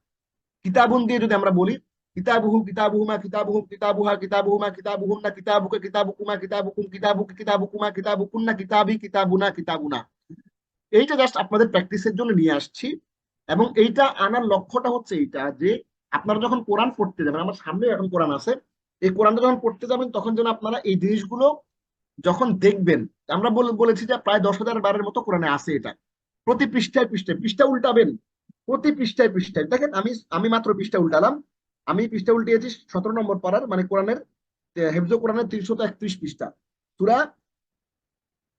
Speaker 2: কিতাবুন দিয়ে যদি আমরা বলি, কিতাবুহু কিতাবুহুমা কিতাবুহুম কিতাবুহা কিতাবুহুমা কিতাবুহুন্না কিতাবুকা কিতাবুকুমা কিতাবুকুম কিতাবুকি কিতাবুকুমা কিতাবুকুন্না কিতাবি কিতাবুনা কিতাবুনা। এইটা জাস্ট আপনাদের প্র্যাকটিসের জন্য নিয়ে আসছি, এবং এইটা আনার লক্ষ্যটা হচ্ছে এইটা যে আপনারা যখন কোরআন পড়তে যাবেন, আমার সামনে এখন কোরআন আছে, এই কোরআনটা যখন পড়তে যাবেন তখন যেন আপনারা এই জিনিসগুলো যখন দেখবেন, আমরা বলেছি যে প্রায় 10,000 বারের মতো কোরআনে আছে এটা। প্রতি পৃষ্ঠায় পৃষ্ঠায় পৃষ্ঠা উল্টাবেন, প্রতি পৃষ্ঠায় পৃষ্ঠায় দেখেন, আমি আমি মাত্র পৃষ্ঠা উল্টালাম। আমি পৃষ্ঠা উল্টিয়েছি 17 নম্বর পারার, মানে কোরআনের হেফজ কোরআনের 331 পৃষ্ঠা, সূরা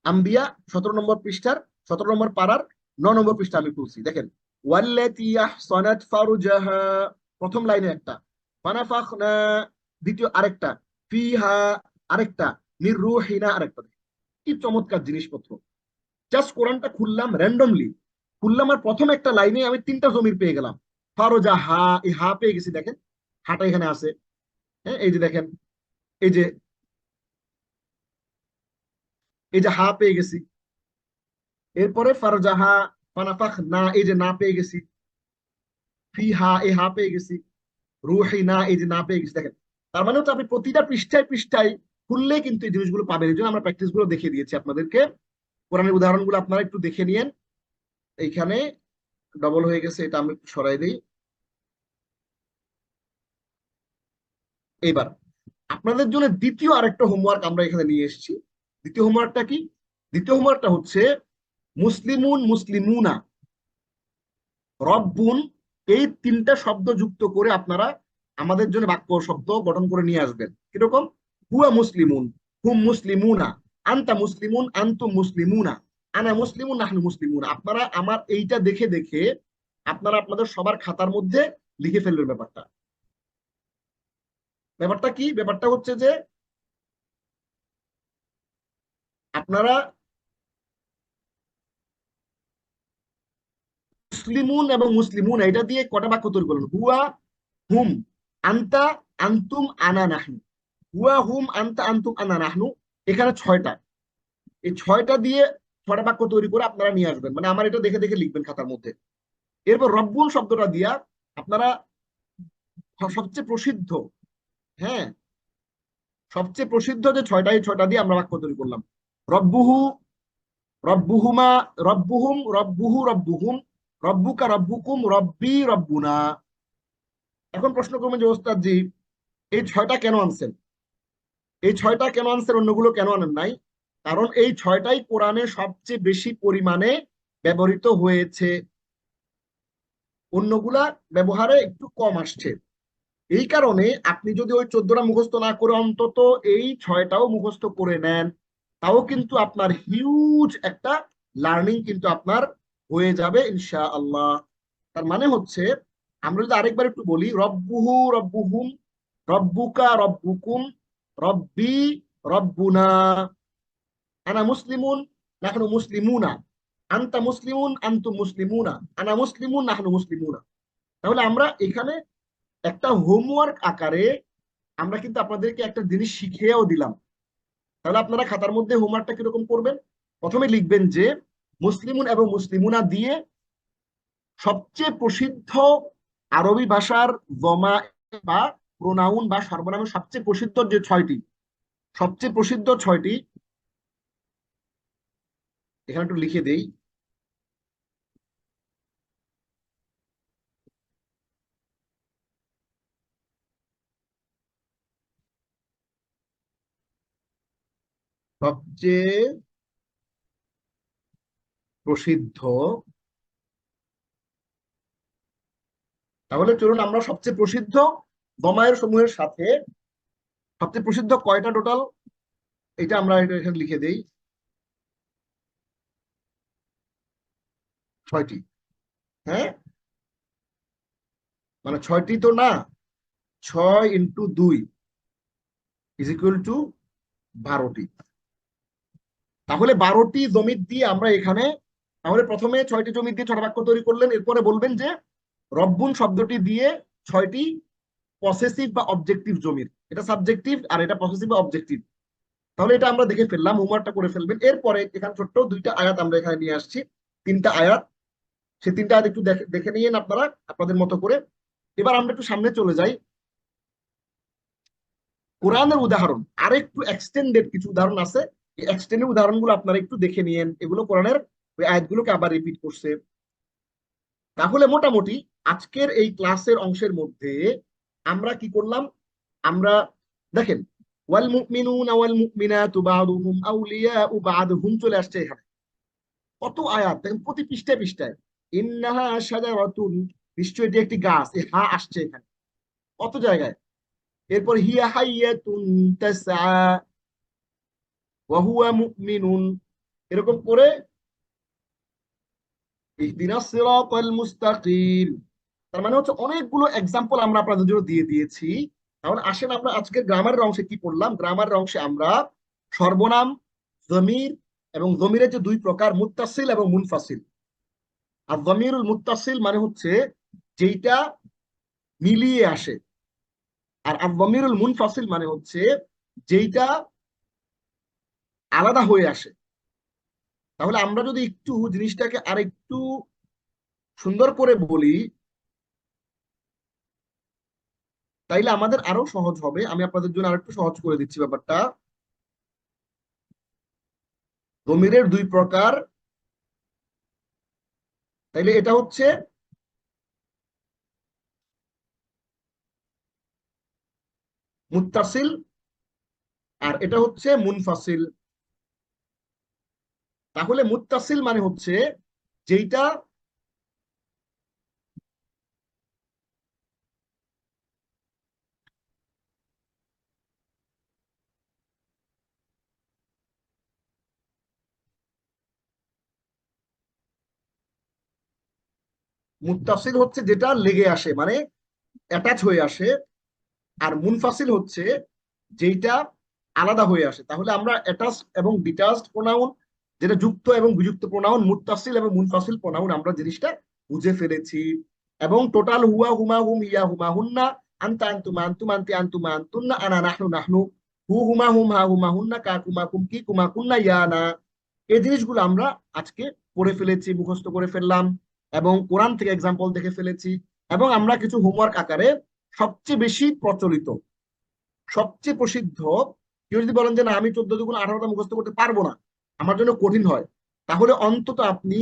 Speaker 2: আম্বিয়া 17 নম্বর পৃষ্ঠার 17 নম্বর পারার 9 নম্বর পৃষ্ঠা আমি খুলছি। দেখেন, ওয়াল্লাতি আহসানাত ফারজাহা, প্রথম লাইনে একটা, ফানাফাখনা দ্বিতীয় আরেকটা, ফিহা আরেকটা, মির রূহিনা আরেকটা। কি চমৎকার জিনিসপত্র! জাস্ট কোরআনটা খুললাম র্যান্ডমলি, খুললাম আর প্রথম একটা লাইনে আমি 3টা জমির পেয়ে গেলাম। ফারজা হা, এই হা পেয়ে গেছি, দেখেন হাটা এখানে আছে। হ্যাঁ, এই যে দেখেন, এই যে হা পেয়ে গেছি। এরপরে ফারজাহা, ফানাফাখ না, এই যে না পেয়ে গেছি। ফি হা, এই হা পেয়ে গেছি। রুহিনা, এই যে না পেয়ে গেছি দেখেন। তার মানে হচ্ছে আপনি প্রতিটা পৃষ্ঠায় পৃষ্ঠায় খুললে কিন্তু এই জিনিসগুলো পাবেন। এই জন্য আমরা প্র্যাকটিস গুলো দেখিয়ে দিয়েছি আপনাদেরকে। কোরআনের উদাহরণগুলো আপনারা একটু দেখে নিয়েন। এইখানে ডবল হয়ে গেছে, এটা আমি একটু সরাই দিই। এইবার আপনাদের জন্য দ্বিতীয় আরেকটা হোমওয়ার্ক আমরা এখানে নিয়ে এসেছি। দ্বিতীয় হোমওয়ার্কটা কি? দ্বিতীয় হোমওয়ার্কটা হচ্ছে মুসলিমুন, মুসলিমুনা, রব্বুন, এই তিনটা শব্দ যুক্ত করে আপনারা আমাদের জন্য বাক্য শব্দ গঠন করে নিয়ে আসবেন। কিরকম? হুয়া মুসলিমুন, হুম মুসলিমুনা, আনতা মুসলিমুন, আনতুম মুসলিমুনা, আনা মুসলিমুন, নাহনু মুসলিমুনা। আপনারা আমার এইটা দেখে দেখে আপনারা আপনাদের সবার খাতার মধ্যে লিখে ফেলবেন। ব্যাপারটা ব্যাপারটা কি? ব্যাপারটা হচ্ছে যে আপনারা মুসলিমুন এবং মুসলিমুন এটা দিয়ে কটা বাক্য তৈরি করলেন? হুয়া, হুম, আনতা, আনতুম, আনা, নাহনু। হুয়া, হুম, আনতা, আনতুম, আনা, নাহনু, এখানে ছয়টা। এই ছয়টা দিয়ে ছয়টা বাক্য তৈরি করে আপনারা নিয়ে আসবেন, মানে আমার এটা দেখে দেখে লিখবেন খাতার মধ্যে। এরপর রব্বুল শব্দটা দিয়া আপনারা সবচেয়ে প্রসিদ্ধ, হ্যাঁ, সবচেয়ে প্রসিদ্ধ যে ছয়টা, এই ছয়টা দিয়ে আমরা বাক্য তৈরি করলাম। রব্বুহু, রব্বুহুমা, রব্বুহুম, রব্বুহু, রব্বুহুম, রব্বুকা, রব্বুকুম, রব্বি, রব্বুনা। এখন প্রশ্ন করবেন যে ওস্তাদ জি, এই ছয়টা কেন আনছেন? এই ছয়টা কেন আনছেন, অন্যগুলো কেন আনেন নাই? কারণ এই ছয়টাই কোরআনে সবচেয়ে বেশি পরিমাণে ব্যবহৃত হয়েছে, অন্যগুলা ব্যবহারে একটু কম আসছে। এই কারণে আপনি যদি ওই 14টা মুখস্থ না করে অন্তত এই ছয়টাও মুখস্থ করে নেন, তাও কিন্তু আপনার হিউজ একটা লার্নিং কিন্তু আপনার হয়ে যাবে ইনশা আল্লাহ। তার মানে হচ্ছে, আমরা যদি আরেকবার একটু বলি, রব্বুহু, রব্বুহুম, রব্বুকা, রব্বুকুম, রব্বি, রব্বুনা, আনা মুসলিমুন, নাহনু মুসলিমুনা, আনতা মুসলিমুন, আনতুম মুসলিমুনা, আনা মুসলিমুন, নাহনু মুসলিমুনা। তাহলে আমরা এখানে একটা হোমওয়ার্ক আকারে আমরা কিন্তু আপনাদেরকে একটা জিনিস শিখিয়েও দিলাম। তাহলে আপনারা খাতার মধ্যে হোমওয়ার্কটা কিরকম করবেন? প্রথমে লিখবেন যে মুসলিমুন এবং মুসলিমুনা দিয়ে সবচেয়ে প্রসিদ্ধ আরবি ভাষার জমা বা প্রোনাউন বা সর্বনামের সবচেয়ে প্রসিদ্ধ যে ছয়টি, সবচেয়ে প্রসিদ্ধ ছয়টি, এখানে একটু লিখে দেই। সবচেয়ে প্রসিদ্ধ, তাহলে চলুন আমরা সবচেয়ে প্রসিদ্ধ দমায়ের সমূহের সাথে সবচেয়ে প্রসিদ্ধ কয়টা টোটাল, এটা আমরা এখানে লিখে দেই। ছয়টি। হ্যাঁ, মানে ছয়টি তো না, 6 × 2 ইজ ইকুয়াল টু 12টি। তাহলে 12টি জমির দিয়ে আমরা এখানে, তাহলে প্রথমে 6টি জমির দিয়ে 6টা বাক্য তৈরি করলেন। এরপরে বলবেন যে রব্বুন শব্দটি দিয়ে 6টি পসেসিভ বা অবজেক্টিভ জমির, এটা সাবজেক্টিভ আর এটা পসেসিভ বা অবজেক্টিভ। তাহলে এটা আমরা দেখে ফেললাম, হোমওয়ার্কটা করে ফেলবেন। এরপরে এখানে ছোট্ট 2টা আয়াত আমরা এখানে নিয়ে আসছি, 3টা আয়াত। সেই 3টা আয়াত একটু দেখে দেখে নিয়েন আপনারা আপনাদের মতো করে। এবার আমরা একটু সামনে চলে যাই। কোরআনের উদাহরণ আরেকটু এক্সটেন্ডেড কিছু উদাহরণ আছে, এই এক্সটেন্ডেড উদাহরণগুলো আপনারা একটু দেখে নিয়েন। এগুলো কোরআনের ওই আয়াতগুলোকে আবার রিপিট করছে। তাহলে মোটামুটি আজকের এই ক্লাসের অংশের মধ্যে আমরা কি করলাম? আমরা দেখেন, ওয়াল মুমিনুনা ওয়াল মুমিনাতু বা'দুহুম আউলিয়াউ বা'দ, হুম চলে আসছে এখানে। কত আয়াত দেখেন, প্রতি পৃষ্ঠায় পৃষ্ঠায়। ইন্নাহা শাজারাতুন, নিশ্চয়ই এটি একটি গাছ, এই হা আসছে এখানে কত জায়গায়। এরপর হিয়া হাইয়াতুন তাসআ ওয়া হুয়া মুমিনুন, এরকম করে ইহদিনাস সিরাতাল মুস্তাকিম। তার মানে হচ্ছে অনেকগুলো এক্সাম্পল আমরা আপনাদের জন্য দিয়ে দিয়েছি। তাহলে আসেন আমরা আজকে গ্রামারের অংশে কি পড়লাম। গ্রামারের অংশে আমরা সর্বনাম, জমির এবং জমিরের যে দুই প্রকার, মুত্তাসিল এবং মুনফাসিল। আর জমিরুল মুত্তাসিল মানে হচ্ছে যেইটা মিলিয়ে আসে, আর জমিরুল মুনফাসিল মানে হচ্ছে যেইটা আলাদা হয়ে আসে। তাহলে আমরা যদি একটু জিনিসটাকে আরেকটু সুন্দর করে বলি, তাইলে আমাদের আরো সহজ হবে। আমি আপনাদের জন্য আরেকটু সহজ করে দিচ্ছি ব্যাপারটা। দমিরের দুই প্রকার। তাইলে এটা হচ্ছে মুত্তাসিল, আর এটা হচ্ছে মুনফাসিল। তাহলে মুত্তাসিল মানে হচ্ছে যেইটা মুত্তাসিল হচ্ছে যেটা লেগে আসে, মানে অ্যাটাচ হয়ে আসে। আর মুনফাসিল হচ্ছে যেইটা আলাদা হয়ে আসে। তাহলে আমরা অ্যাটাচ এবং ডিটাচড প্রোনাউন, যেটা যুক্ত এবং বিযুক্ত প্রোনাউন, মুত্তাসিল এবং মুনফাসিল প্রোনাউন, আমরা জিনিসটা বুঝে ফেলেছি। এবং টোটাল হুয়া হুমা হুম ইয়া হুমা হুন্না, আনতা আনতুমা আনতুম আনতি আনতুমা আনতুন্না, আনা নাহনু নাহনু, হু হুমা হুম হা হুমা হুন্না, কা কুমা কুম কি কুমা কুন্না ইয়া না, এই জিনিসগুলো আমরা আজকে পড়ে ফেলেছি, মুখস্থ করে ফেললাম, এবং কোরআন থেকে এক্সাম্পল দেখে ফেলেছি। এবং আমরা কিছু হোমওয়ার্ক আকারে সবচেয়ে বেশি প্রচলিত, সবচেয়ে প্রসিদ্ধ, কেউ যদি বলেন যে না আমি 14 × 18টা মুখস্থ করতে পারবো না, আমার জন্য কঠিন হয়, তাহলে অন্তত আপনি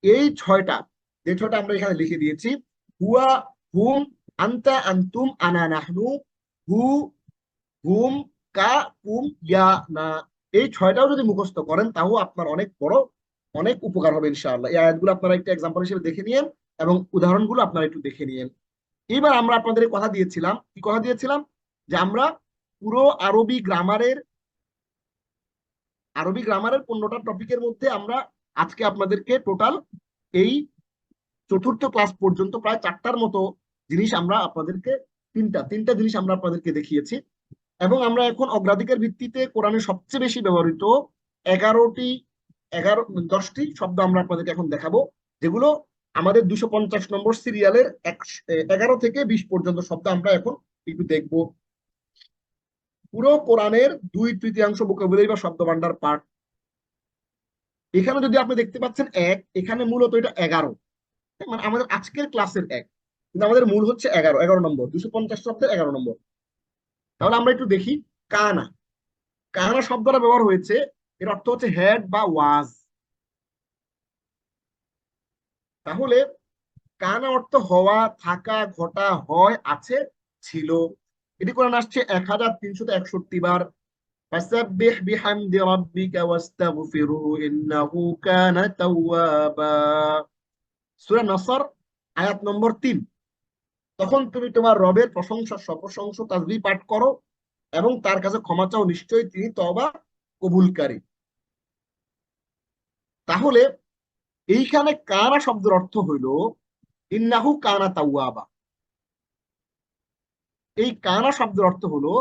Speaker 2: এই ছয়টা, যে ছয়টা আমরা এখানে লিখে দিয়েছি, হুয়া, হুম, আনতা আনতুম, আনা নাহনু, হু, হুম, কা, কুম, ইয়া না, এই ছয়টাও যদি মুখস্থ করেন তাও আপনার অনেক বড়, অনেক উপকার হবে ইনশাআল্লাহ। এই আয়াতগুলো আপনারা একটা এক্সাম্পল হিসেবে দেখে নিয়েন, এবং উদাহরণগুলো আপনারা একটু দেখে নিয়েন। এবার আমরা আপনাদের কথা দিয়েছিলাম, কি কথা দিয়েছিলাম, যে আমরা পুরো আরবি গ্রামারের 15টা টপিকের মধ্যে আমরা আজকে আপনাদেরকে টোটাল এই চতুর্থ ক্লাস পর্যন্ত প্রায় 4টার মতো জিনিস আমরা আপনাদেরকে, তিনটা জিনিস আমরা আপনাদেরকে দেখিয়েছি। এবং আমরা এখন অগ্রাধিকার ভিত্তিতে কোরআনের সবচেয়ে বেশি ব্যবহৃত 11টি, 10টি শব্দ আমরা আপনাদেরকে এখন দেখাবো, যেগুলো আমাদের 250 নম্বর সিরিয়ালের 11 থেকে 20 পর্যন্ত শব্দ আমরা এখন একটু দেখবো। পুরো কোরআনের 2/3 ভোকাবুলারি বা শব্দ ভান্ডার পাঠ। এখানে যদি আপনি দেখতে পাচ্ছেন এক, এখানে মূলত এটা 11, মানে আমাদের আজকের ক্লাসের এক, কিন্তু আমাদের মূল হচ্ছে 11 নম্বর, 250 শব্দের 11 নম্বর। তাহলে আমরা একটু দেখি। কানা, কানা শব্দটা ব্যবহার হয়েছে, এর অর্থ হচ্ছে হেড বা ওয়াজ। তাহলে কানা অর্থ হওয়া, থাকা, ঘটা, হয়, আছে, ছিল। এটি কোরআন আসছে 1361 বার। ফাসাব্বিহ বিহামদি রাব্বিকা ওয়াস্তাগফিরহু ইন্নাহু কানা তাওয়াবা। সূরা নসর আয়াত নম্বর 3। তখন তুমি তোমার রবের প্রশংসা, সপ্রশংসা, তাসবিহ পাঠ করো এবং তার কাছে ক্ষমা চাও, নিশ্চয়ই তিনি তওবা কবুলকারী। তাহলে এইখানে কানা শব্দের অর্থ হইল ইন্নাহু কানা তাওয়াবা। এই কানা শব্দের অর্থ হলো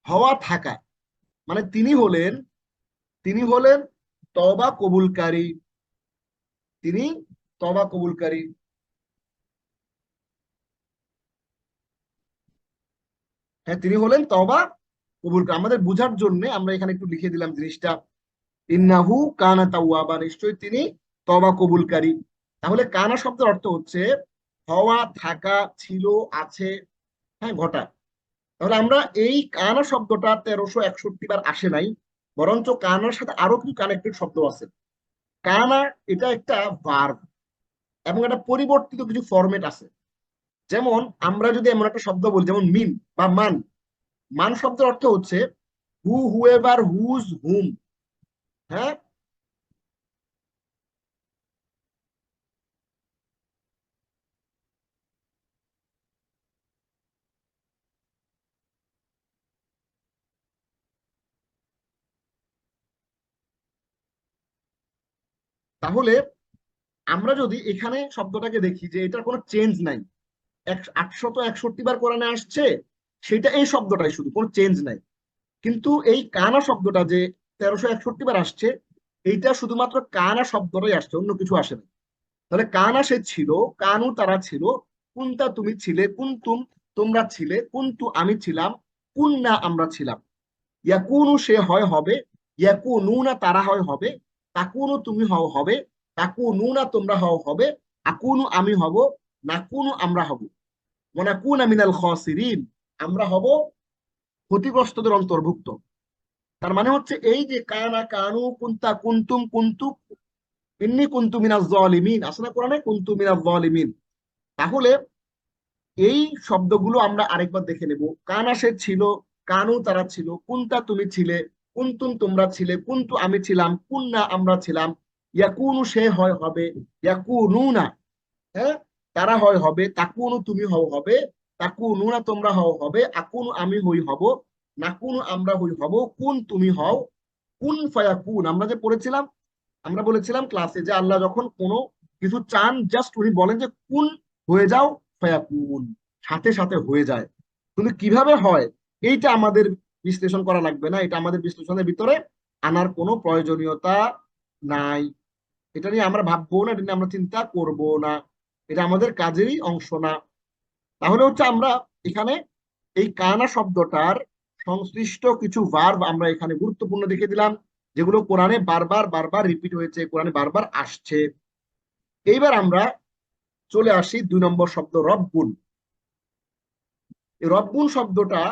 Speaker 2: হওয়া, থাকা, মানে তিনি হলেন তওবা কবুলকারী, তিনি তওবা কবুলকারী। হ্যাঁ, তিনি হলেন তওবা কবুলকারী। আমাদের বুঝার জন্য আমরা এখানে একটু লিখে দিলাম জিনিসটা, ইন্নাহু কানা তাওয়াবা, নিশ্চয়ই তিনি তওবা কবুলকারী। তাহলে কানা শব্দের অর্থ হচ্ছে হওয়া, থাকা, ছিল, আছে, হ্যাঁ, ঘটা। তাহলে আমরা এই কানা শব্দটা 1361 বার আসে নাই, বরঞ্চ কানার সাথে আরো কিছু কানেক্টেড শব্দ আছে। কানা এটা একটা ভার্ব, এবং এটা পরিবর্তিত কিছু ফরম্যাট আছে। যেমন আমরা যদি এমন একটা শব্দ বলি, যেমন মিন বা মান। মান শব্দের অর্থ হচ্ছে হুএভার, হুজ, হুম, হ্যাঁ। তাহলে আমরা যদি এখানে শব্দটাকে দেখি যে এটার কোনো চেঞ্জ নাই, 861 বার কোরআনে আসছে, সেটা এই শব্দটাই, শুধু কোনো চেঞ্জ নাই। কিন্তু এই কানা শব্দটা যে 1361 বার আসছে, এইটা শুধুমাত্র কানা শব্দটাই আসছে, অন্য কিছু আসে না। তাহলে কানা সে ছিল, কানু তারা ছিল, কুনতা তুমি ছিলে, কুনতুম তোমরা ছিলে, কুনতু আমি ছিলাম, কুন্না আমরা ছিলাম। ইয়াকুনু সে হয় হবে, ইয়াকুনুনা তারা হয় হবে, তাকুনু তুমি হও হবে, তাকুনুনা তোমরা হও হবে, আকুনু আমি হব, নাকুনু আমরা হব, ওয়া নাকুনা মিনাল খাসিরিন আমরা হব ক্ষতিগ্রস্তদের অন্তর্ভুক্ত। তার মানে হচ্ছে এই যে কানা কানু কুন্তা কুন্তুম কুন্তু ইন্নী কুন্তু মিনাজ জালিমিন, আছে না কোরআনে কুন্তু মিনাজ জালিমিন। তাহলে এই শব্দগুলো আমরা আরেকবার দেখে নেব। কানা সে ছিল, কানু তারা ছিল, কুন্তা তুমি ছিলে, কুন্তুম তোমরা ছিলে, কুন্তু আমি ছিলাম, কুন্না আমরা ছিলাম, ইয়াকুনু সে হয় হবে, ইয়াকুনুনা হ্যাঁ তারা হয় হবে, তাকুনু তুমি হও হবে, তাকুনুনা তোমরা হও হবে, আকুনু আমি হই হব, নাকুনু আমরা হই হব, কুন তুমি হও, কুন ফায়াকুন। আমরা যে পড়েছিলাম, আমরা বলেছিলাম ক্লাসে যে আল্লাহ যখন কোনো কিছু চান জাস্ট উনি বলেন যে কুন হয়ে যাও, ফায়াকুন সাথে সাথে হয়ে যায়। কিন্তু কিভাবে হয় এইটা আমাদের বিশ্লেষণ করা লাগবে না, এটা আমাদের বিশ্লেষণের ভিতরে আনার কোনো প্রয়োজনীয়তা নাই। এটা নিয়ে আমরা ভাববো না, এটা নিয়ে আমরা চিন্তা করব না, এটা আমাদের কাজেরই অংশ না। তাহলে হচ্ছে আমরা এখানে এই কানা শব্দটার সংশ্লিষ্ট কিছু ভার্ব আমরা এখানে গুরুত্বপূর্ণ দেখে দিলাম, যেগুলো কোরআনে বারবার বারবার রিপিট হয়েছে, কোরআনে বারবার আসছে। এইবার আমরা চলে আসি 2 নম্বর শব্দ রব্বুন। এই রব্বুন শব্দটা,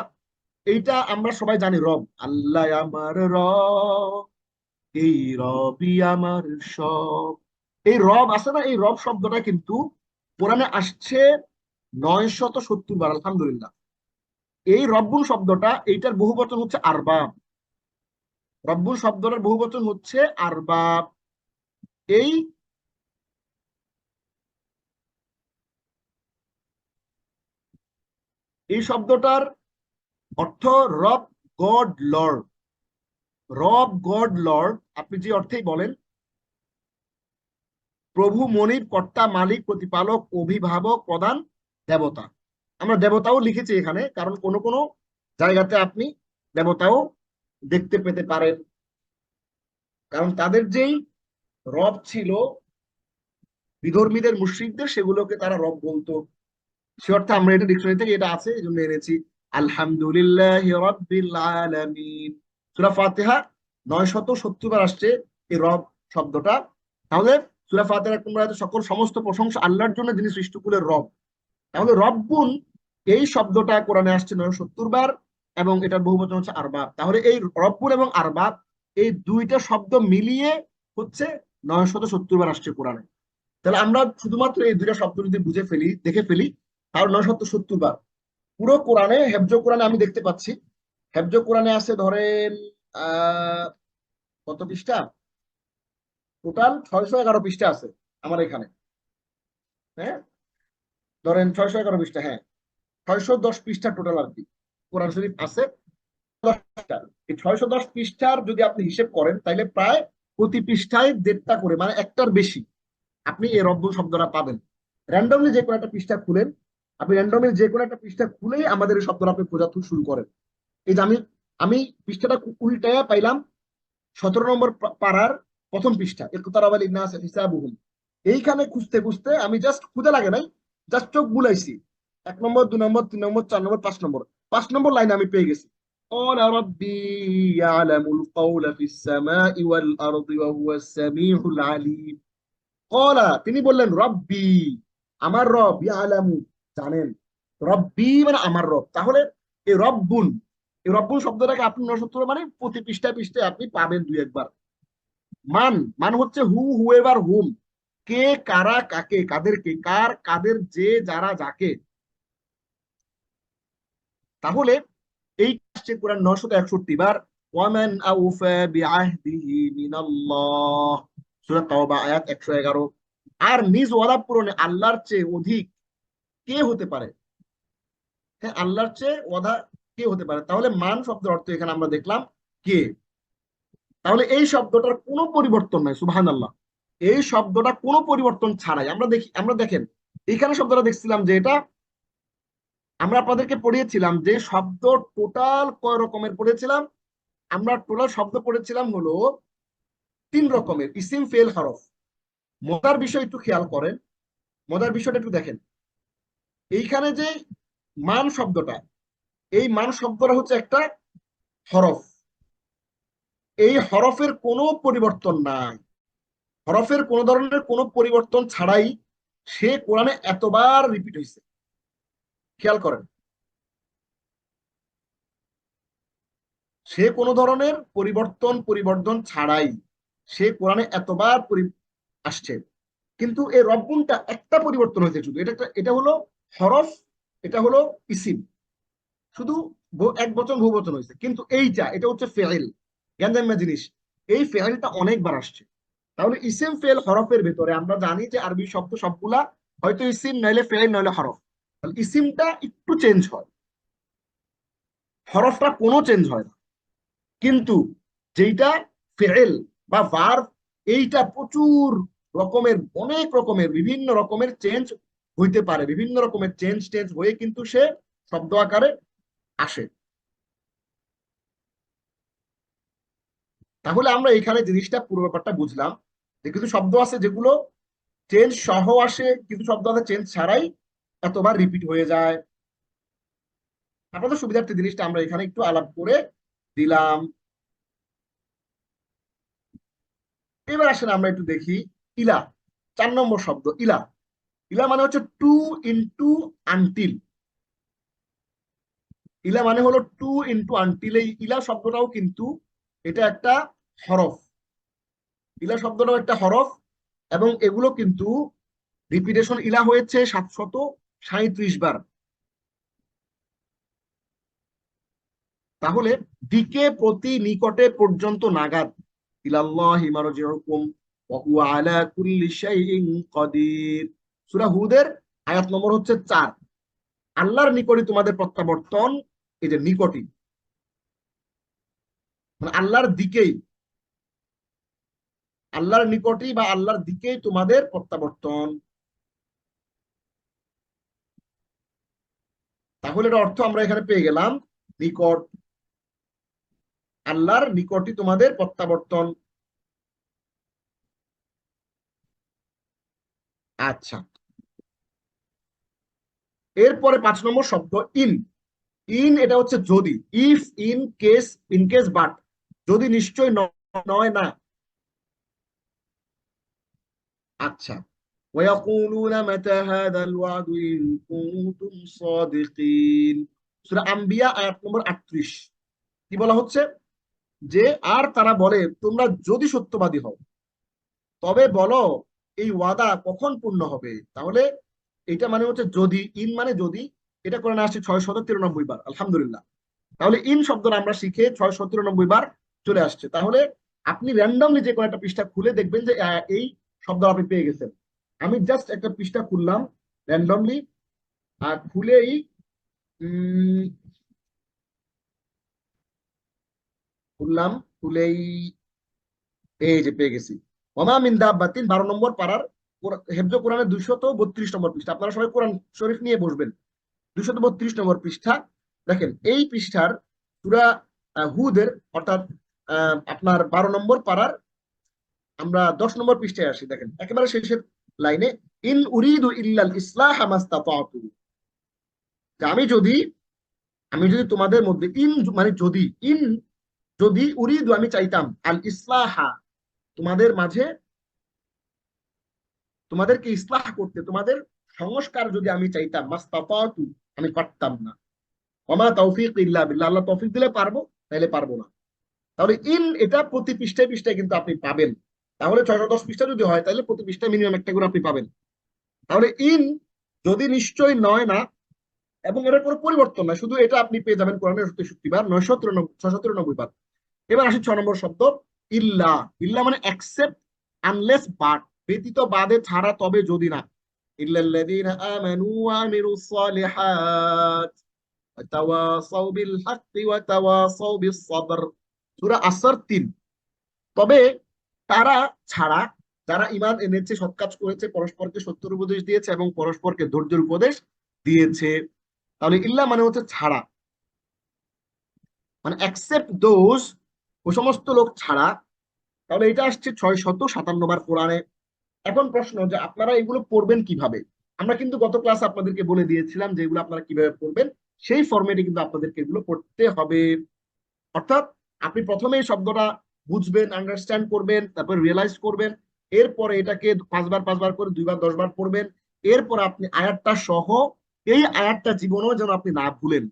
Speaker 2: এইটা আমরা সবাই জানি, রব আল্লাহ আমার রব, এই রবই আমার সব। এই রব আছে না, এই রব শব্দটা কিন্তু কোরআনে আসছে 970 বার, আলহামদুলিল্লাহ। এই রব্বুন শব্দটা, এইটার বহুবচন হচ্ছে আরবাব। রব্বুন শব্দটার বহুবচন হচ্ছে আরবাব। এই এই শব্দটার অর্থ রব, গড, লর্ড। রব, গড, লর্ড আপনি যে অর্থেই বলেন, প্রভু, মনিব, কর্তা, মালিক, প্রতিপালক, অভিভাবক, প্রধান, দেবতা। আমরা দেবতাও লিখেছি এখানে, কারণ কোনো কোনো জায়গাতে আপনি দেবতাও দেখতে পেতে পারেন, কারণ তাদের যেই রব ছিল বিধর্মীদের, মুশরিকদের, সেগুলোকে তারা রব বলতো। সে অর্থে আমরা এটা ডিকশনারি থেকে এটা আছে, এই জন্য এনেছি। আলহামদুলিল্লাহ রাব্বিল আলামিন, সূরা ফাতিহা 970 বার আসছে এই রব শব্দটা। তাহলে সূরা ফাতিহার 1 নম্বর আয়াতে সকল সমস্ত প্রশংসা আল্লাহর জন্য, যিনি সৃষ্টিকুলের রব। তাহলে রব্বুন এই শব্দটা কোরআনে আসছে 970 বার, এবং এটার বহুবচন হচ্ছে আরবাব। তাহলে এই রব্বুন এবং আরবাব এই দুইটা শব্দ মিলিয়ে হচ্ছে 970 বার আসছে কোরআনে। তাহলে আমরা শুধুমাত্র এই দুইটা শব্দ যদি বুঝে ফেলি, দেখে ফেলি, তাহলে 970 বার পুরো কোরআনে, হেফজ কোরআনে আমি দেখতে পাচ্ছি। হেফজ কোরআনে আছে ধরেন কত পৃষ্ঠা, টোটাল 611 পৃষ্ঠা আছে আমার এখানে। হ্যাঁ, ধরেন 611 পৃষ্ঠা, হ্যাঁ 610 পৃষ্ঠা টোটাল আর কি কোরআন শরীফ আছে। এই 610 পৃষ্ঠার যদি আপনি হিসেব করেন, তাহলে প্রায় প্রতি পৃষ্ঠায় 1.5টা করে, মানে একটার বেশি আপনি এই রব্বুল শব্দটা পাবেন। র্যান্ডমলি যে কোনো একটা পৃষ্ঠা খুলেন, আপনি র্যান্ডমলি যে কোনো একটা পৃষ্ঠা খুলেই আমাদের এই শব্দটা আপনি খোঁজা শুরু করেন। এই যে আমি আমি পৃষ্ঠাটা উল্টায়া পাইলাম 17 নম্বর পাড়ার প্রথম পৃষ্ঠা, ইকতারাবা লিন্নাস হিসাবুহুম। এইখানে খুঁজতে খুঁজতে আমি জাস্ট খুঁজে লাগে নাই, জাস্ট চোখ বুলাইছি, 1 নম্বর, 2 নম্বর, 3 নম্বর, 4 নম্বর, 5 নম্বর, 5 নম্বর লাইনে আমি পেয়ে গেছি। قال ربي يعلم القول في السماء والأرض وهو السميع العليم। কলা তিনি বললেন, রব্বি আমার রব, ইয়ালামু জানেন, রব্বি মানে আমার রব। তাহলে এই রব্বুন, এই রব্বুন শব্দটাকে আপনি 970 মানে প্রতি পৃষ্ঠায় পৃষ্ঠায় আপনি পাবেন 2-1 বার। মান, মান হচ্ছে হু, হুএভার, হুম, কে, কারা, কাকে, কাদেরকে, কার, কাদের, যে, যারা, যাকে। তাহলে এই আসছে কোরআন 961 বার। ওয়ামান আউফা বিআহদিহি মিনাল্লাহ, সূরা তাওবা আয়াত 111। আর নিজ ওয়াদা পূরণে আল্লাহর চেয়ে অধিক কে হতে পারে? হ্যাঁ, আল্লাহর চেয়ে ওয়াদা কে হতে পারে? তাহলে মান শব্দের অর্থ এখানে আমরা দেখলাম কে। তাহলে এই শব্দটার কোনো পরিবর্তন নাই, সুবহানাল্লাহ। এই শব্দটা কোনো পরিবর্তন ছাড়াই আমরা দেখি, আমরা দেখেন এখানে শব্দটা দেখছিলাম যে এটা আমরা আপনাদেরকে পড়িয়েছিলাম যে শব্দ টোটাল কয় রকমের পড়েছিলাম। আমরা টোটাল শব্দ পড়েছিলাম হলো 3 রকমের, ইসিম, ফেল, হরফ। মজার বিষয় একটু খেয়াল করেন, মজার বিষয়টা একটু দেখেন। এইখানে যে মান শব্দটা, এই মান শব্দটা হচ্ছে একটা হরফ। এই হরফের কোনো পরিবর্তন নাই, হরফের কোনো ধরনের কোনো পরিবর্তন ছাড়াই সে কোরআনে এতবার রিপিট হয়েছে, খেয়াল করেন, সে কোনো ধরনের পরিবর্ধন ছাড়াই সে কোরআনে এতবার আসছে। কিন্তু এই রব্বুনটা একটা পরিবর্তন হয়েছে শুধু, এটা হলো হরফ, এটা হলো ইসিম, শুধু এক বচন বহু বচন হয়েছে। কিন্তু এটা হচ্ছে ফেইল, জ্ঞানজাম্য জিনিস, এই ফেইলটা অনেকবার আসছে। তাহলে ইসিম ফেল হরফের ভেতরে আমরা জানি যে আরবি শব্দ সবগুলা হয়তো ইসিম নইলে ফেল নইলে হরফ। তাহলে ইসিমটা একটু চেঞ্জ হয়, হরফটা কোনো চেঞ্জ হয় না। কিন্তু যেটা ফেল বা ভার্ব, এইটা প্রচুর রকমের, অনেক রকমের, বিভিন্ন রকমের চেঞ্জ হইতে পারে, বিভিন্ন রকমের চেঞ্জ টেঞ্জ হয়ে কিন্তু সে শব্দ আকারে আসে। তাহলে আমরা এখানে জিনিসটা পুরো ব্যাপারটা বুঝলাম যে কিছু শব্দ আছে যেগুলো চেঞ্জ সহ আসে, কিছু শব্দ আছে চেঞ্জ ছাড়াই এতবার রিপিট হয়ে যায়। আপনাদের সুবিধার্থে জিনিসটা আমরা এখানে একটু আলাপ করে দিলাম। এবার আসেন আমরা একটু দেখি ইলা, 4 নম্বর শব্দ ইলা। ইলা মানে হচ্ছে টু ইনটু আনটিল। ইলা মানে হলো টু ইনটু আনটিল। এই ইলা শব্দটাও কিন্তু এটা একটা হরফ, ইলা শব্দটাও একটা হরফ, এবং এগুলো কিন্তু রিপিটেশন ইলা হয়েছে 737 বার। তাহলে দিকে, প্রতি, নিকটে, পর্যন্ত, নাগাদ, ইলাল্লাহি মারজিউকুম ওয়া হুয়া আলা কুল্লি শাইইন কাদির। সূরা হুদের আয়াত নম্বর হচ্ছে 4। আল্লাহর নিকটই তোমাদের প্রত্যাবর্তন, এই যে নিকটই মানে আল্লাহর দিকেই, আল্লাহর নিকটই বা আল্লাহর দিকেই তোমাদের প্রত্যাবর্তন। তাহলে এর অর্থ আমরা এখানে পেয়ে গেলাম, নিকট, আল্লাহর নিকটই তোমাদের প্রত্যাবর্তন। আচ্ছা, এরপরে 5 নম্বর শব্দ ইন। ইন এটা হচ্ছে যদি, if, in case, in case, but, যদি, নিশ্চয়, নয়, না। আচ্ছা, ويقولون متى هذا الوعد إن كنتم صادقين। সূরা আম্বিয়া আয়াত নম্বর 38। কি বলা হচ্ছে যে আর তারা বলে তোমরা যদি সত্যবাদী হও তবে বলো এই ওয়াদা কখন পূর্ণ হবে। তাহলে এটা মানে হচ্ছে যদি, ইন মানে যদি, এটা কোরআনে আসছে 693 বার, আলহামদুলিল্লাহ। তাহলে ইন শব্দটা আমরা শিখে 693 বার চলে আসছে। তাহলে আপনি র্যান্ডমলি যে কোনো একটা পৃষ্ঠা খুলে দেখবেন যে এই শব্দ আপনি পেয়ে গেছেন। আমি জাস্ট একটা পৃষ্ঠা খুললাম র্যান্ডমলি, আর খুলেই খুললাম, খুলেই এই যে পেয়ে গেছি ওমা মিন দাব্বাতিন, 12 নম্বর পারার হেফজ কোরআনের 232 নম্বর পৃষ্ঠা। আপনারা সবাই কোরআন শরীফ নিয়ে বসবেন। 232 নম্বর পৃষ্ঠা দেখেন, এই পৃষ্ঠার সূরা হুদের অর্থাৎ আপনার 12 নম্বর পারার আমরা 10 নম্বর পৃষ্ঠায় আসি। দেখেন একেবারে শেষের লাইনে, ইন উরিদু ইল্লাল ইসলাহ মাস্তাতাতু। আমি যদি তোমাদের মধ্যে, ইন মানে যদি, ইন যদি, উরিদু আমি চাইতাম, আল ইসলাহা তোমাদের মাঝে, তোমাদেরকে ইসলাহ করতে, তোমাদের সংস্কার যদি আমি চাইতাম, মাস্তাতাতু আমি পারতাম না। ওমা তৌফিক ইল্লা বিল্লাহ, আল্লাহ তৌফিক দিলে পারবো, তাইলে পারবো না। তাহলে ইন এটা প্রতি পৃষ্ঠায় পৃষ্ঠায় কিন্তু আপনি পাবেন। তাহলে 610 পৃষ্ঠা যদি হয় তাহলে প্রতি পৃষ্ঠায় মিনিমাম একটা করে আপনি পাবেন। তাহলে ইন যদি, নিশ্চয়, নয়, না, এবং এর কোনো পরিবর্তন নাই, শুধু এটা আপনি পেয়ে যাবেন কোরআনের 63 বার, 693 বার। এবার আসি 6 নম্বর শব্দ ইল্লা। ইল্লা মানে অ্যাকসেপ্ট, আনলেস, বাট, ব্যতীত, বাদে, ছাড়া, তবে, যদি না। ইল্লাল্লাযীনা আমানু ওয়া আমিলুস সালিহাত ওয়া তাওয়াসাউ বিল হাক্কি ওয়া তাওয়াসাউ বিস সাবর। সূরা আসর 3। তবে তারা ছাড়া, যারা ঈমান এনেছে, সৎ কাজ করেছে, পরস্পরকে সত্যের উপদেশ দিয়েছে এবং পরস্পরকে ধৈর্যের উপদেশ দিয়েছে। তাহলে ইল্লা মানে হচ্ছে ছাড়া, মানে অ্যাকসেপ্ট দোজ, ও সমস্ত লোক ছাড়া। তাহলে এটা আসছে 657 বার কোরআনে। এখন প্রশ্ন যে আপনারা এগুলো পড়বেন কিভাবে। আমরা কিন্তু গত ক্লাসে আপনাদেরকে বলে দিয়েছিলাম যে এগুলো আপনারা কিভাবে পড়বেন, সেই ফরম্যাটে কিন্তু আপনাদেরকে এগুলো পড়তে হবে। অর্থাৎ আপনি প্রথমে এই শব্দটা বুঝবেন, আন্ডারস্ট্যান্ড করবেন, তারপর রিয়েলাইজ করবেন, এরপরে এটাকে 5 বার 5 বার করে 2 বার 10 বার পড়বেন, এরপর আপনি আয়াতটা সহ এই আয়াতটা জীবনেও যেন আপনি না ভুলেন।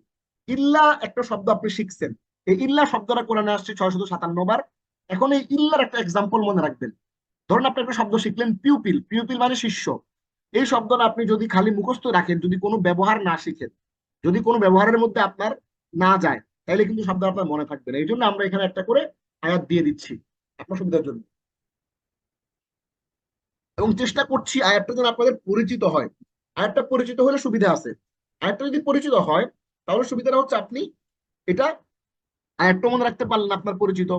Speaker 2: ইল্লা একটা শব্দ আপনি শিখছেন, এই ইল্লা শব্দটা কোরআনে আসছে 657 বার। এখন এই ইল্লার একটা এক্সাম্পল মনে রাখবেন। ধরুন আপনি একটা শব্দ শিখলেন পিউপিল, পিউপিল মানে শিষ্য। এই শব্দটা আপনি যদি খালি মুখস্থ রাখেন, যদি কোনো ব্যবহার না শিখেন, যদি কোনো ব্যবহারের মধ্যে আপনার না যায়, তাহলে কিন্তু শব্দ আপনার মনে থাকবে না। এই জন্য আমরা এখানে একটা করে আয়াত দিয়ে দিচ্ছি আপনার সুবিধার জন্য, এবং চেষ্টা করছি আয়াতটা যেন আপনাদের পরিচিত হয়। আয়াতটা পরিচিত হলে সুবিধা আছে। আয়াতটা যদি পরিচিত হয় তাহলে সুবিধাটা হচ্ছে আপনি এটা আয়াতটা মনে রাখতে পারলেন, আপনার পরিচিত।